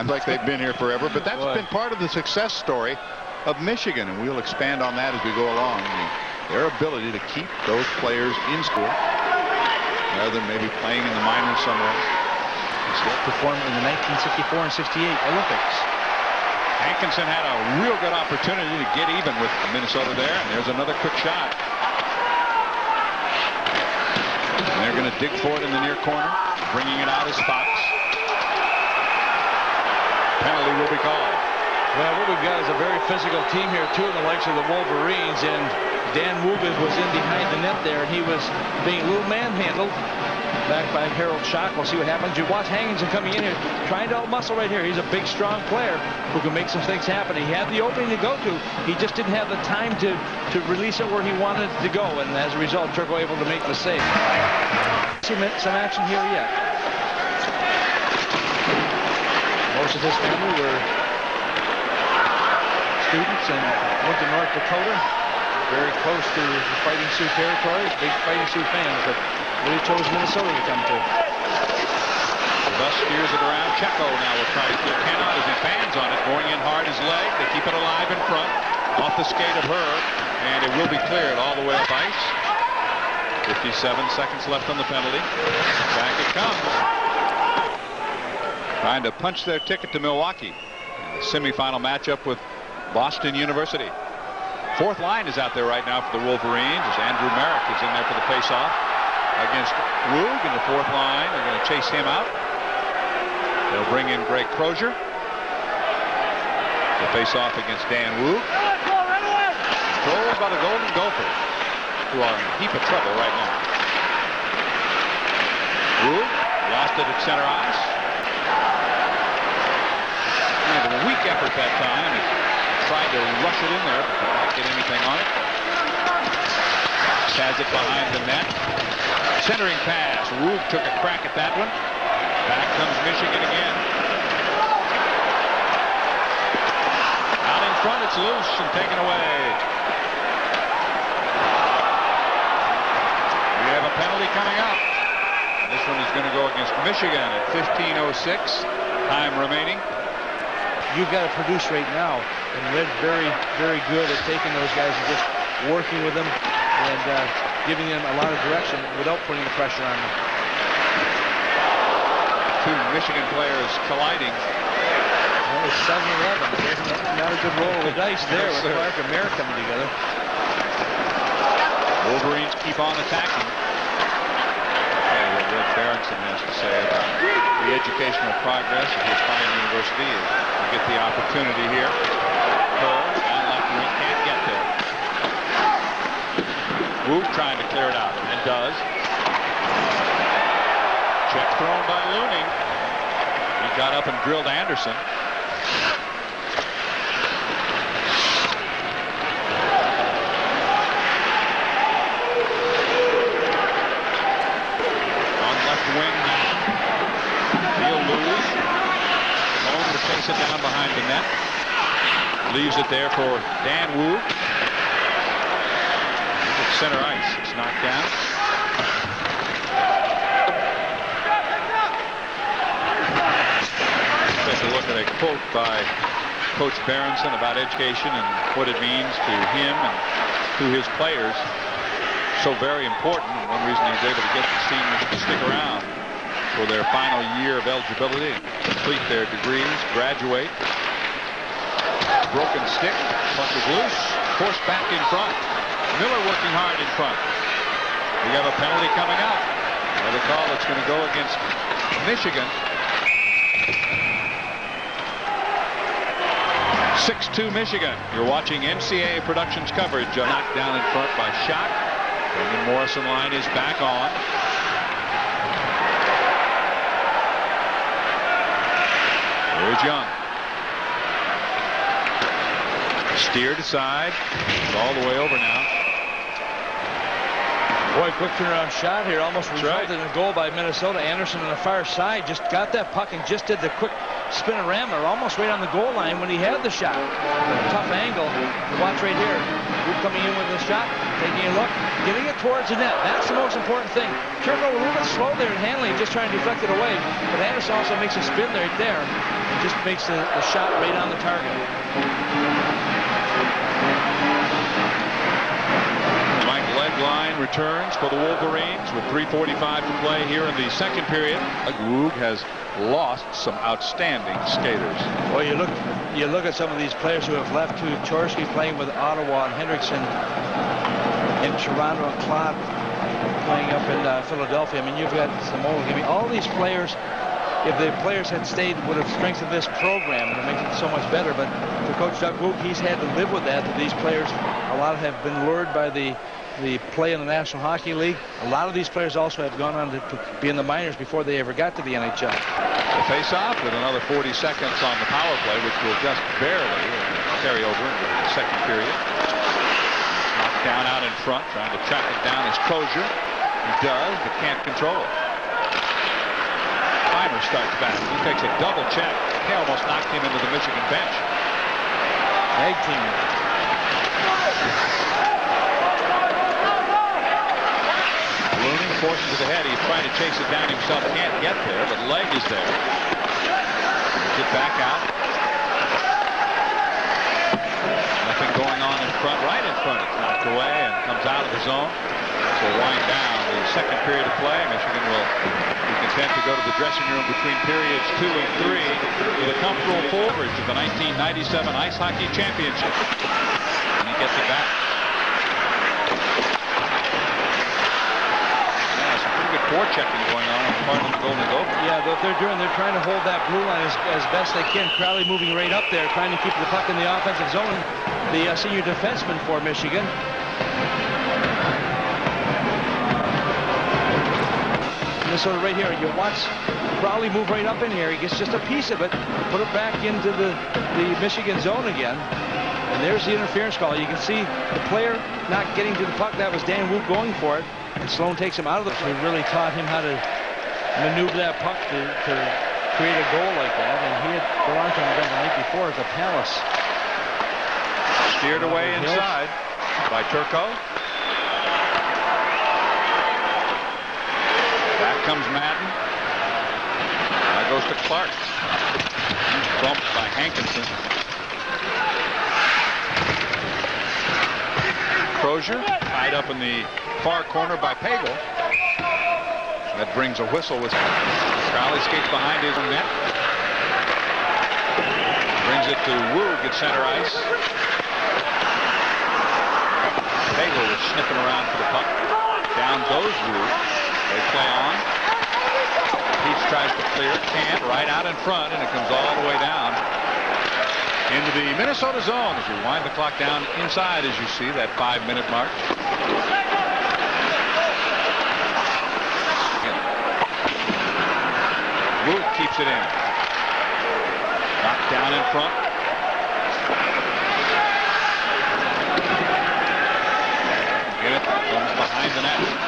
Like they've been here forever, but that's been part of the success story of Michigan, and we'll expand on that as we go along. Their ability to keep those players in school rather than maybe playing in the minors somewhere. Still performed in the 1964 and 68 Olympics. Hankinson had a real good opportunity to get even with Minnesota there, and there's another quick shot. And they're going to dig for it in the near corner. Bringing it out is Fox. Penalty will be called. Well, what we've got is a very physical team here, too, in the likes of the Wolverines, and Dan Wugas was in behind the net there, and he was being a little manhandled back by Harold Schock. We'll see what happens. You watch Hankinson coming in here, trying to outmuscle right here. He's a big, strong player who can make some things happen. He had the opening to go to. He just didn't have the time to release it where he wanted it to go, and as a result, Turco able to make the save. Some action here yet. Most of his family were students and went to North Dakota, very close to the Fighting Sioux territory, big Fighting Sioux fans, but really chose Minnesota to come to. The bus steers it around. Checo now will try to get Cannot as he fans on it, going in hard his leg. They keep it alive in front, off the skate of her, and it will be cleared all the way up ice. 57 seconds left on the penalty. Back it comes. Trying to punch their ticket to Milwaukee. The semifinal matchup with Boston University. Fourth line is out there right now for the Wolverines as Andrew Merrick is in there for the faceoff against Woog in the fourth line. They're going to chase him out. They'll bring in Greg Crozier to face off against Dan Woog. Controlled by the Golden Gophers, who are in a heap of trouble right now. Woog lost it at center ice. Kind of a weak effort that time. He tried to rush it in there, but could not get anything on it. Fox has it behind the net. Centering pass. Woog took a crack at that one. Back comes Michigan again. Out in front, it's loose and taken away. We have a penalty coming up. This one is going to go against Michigan at 15:06. Time remaining. You've got to produce right now. And Red's very, very good at taking those guys and just working with them and giving them a lot of direction without putting the pressure on them. Two Michigan players colliding. Well, it's 7-11. Not a good roll of the dice there with Clark and Merrick coming together. Wolverines keep on attacking. What Red Berenson has to say about the educational progress of his fine university is to get the opportunity here. Cole on left wing can't get there. Woog trying to clear it out and does. Check thrown by Looney. He got up and drilled Anderson. On left wing now. He'll lose. Malone will chase it down behind the net. Leaves it there for Dan Woog. At center ice. It's knocked down. Take a look at a quote by Coach Berenson about education and what it means to him and to his players. So very important. And one reason he was able to get the seniors to stick around for their final year of eligibility, complete their degrees, graduate. Broken stick, puck is loose, forced back in front. Miller working hard in front. We have a penalty coming out. Another call that's going to go against Michigan. 6-2 Michigan. You're watching NCAA Productions coverage. Knocked down in front by Schock. Brendan Morrison line is back on. There's Young. Steered aside. It's all the way over now. Boy, quick turnaround shot here. Almost resulted in a goal by Minnesota. Anderson on the far side just got that puck and just did the quick spinorama almost right on the goal line when he had the shot. Tough angle. Watch right here. Woog coming in with the shot, taking a look, getting it towards the net. That's the most important thing. Turner a little bit slow there in handling, just trying to deflect it away. But Anderson also makes a spin right there. And just makes the shot right on the target. Mike Ledline returns for the Wolverines with 3:45 to play here in the second period. Woog has lost some outstanding skaters. Well, you look at some of these players who have left. Chorsky playing with Ottawa, and Hendrickson in Toronto, and Clark playing up in Philadelphia. I mean, you've got Samoa. I mean, all these players, if the players had stayed, would have strengthened this program and make it so much better. But for Coach Doug Woog, he's had to live with that these players, a lot have been lured by the play in the National Hockey League. A lot of these players also have gone on to be in the minors before they ever got to the NHL. The face-off with another 40 seconds on the power play, which will just barely carry over into the second period. Knocked down out in front, trying to track it down is Crozier. He does, but can't control it. Reimer starts back. He takes a double check. He almost knocked him into the Michigan bench. Tag team. Looney forces it ahead. He's trying to chase it down himself. Can't get there, but leg is there. Get back out. Nothing going on in front. Right in front. It's knocked away and comes out of the zone. So wind down the second period of play. Michigan will, you can Set to go to the dressing room between periods 2 and 3 with a comfortable coverage of the 1997 Ice Hockey Championship. And he gets it back. Yeah, some pretty good forechecking going on the part of the Golden Gophers. Yeah, they're trying to hold that blue line as best they can. Crowley moving right up there, trying to keep the puck in the offensive zone. The senior defenseman for Michigan. Minnesota right here. You watch Crowley move right up in here. He gets just a piece of it, put it back into the Michigan zone again. And there's the interference call. You can see the player not getting to the puck. That was Dan Woop going for it. And Sloan takes him out of the play. Really taught him how to maneuver that puck to create a goal like that. And he had belonged to him the night before at the Palace. Steered away inside by Turco. Back comes Madden. Now goes to Clark. He's bumped by Hankinson. Crozier tied up in the far corner by Pagel. That brings a whistle with Crowley skates behind his net. Brings it to Woog at center ice. Pagel is sniffing around for the puck. Down goes Woog. They play on. Peach tries to clear it, can't. Right out in front, and it comes all the way down into the Minnesota zone as we wind the clock down inside, as you see, that 5-minute mark. Wood keeps it in. Knocked down in front. Get it, comes behind the net.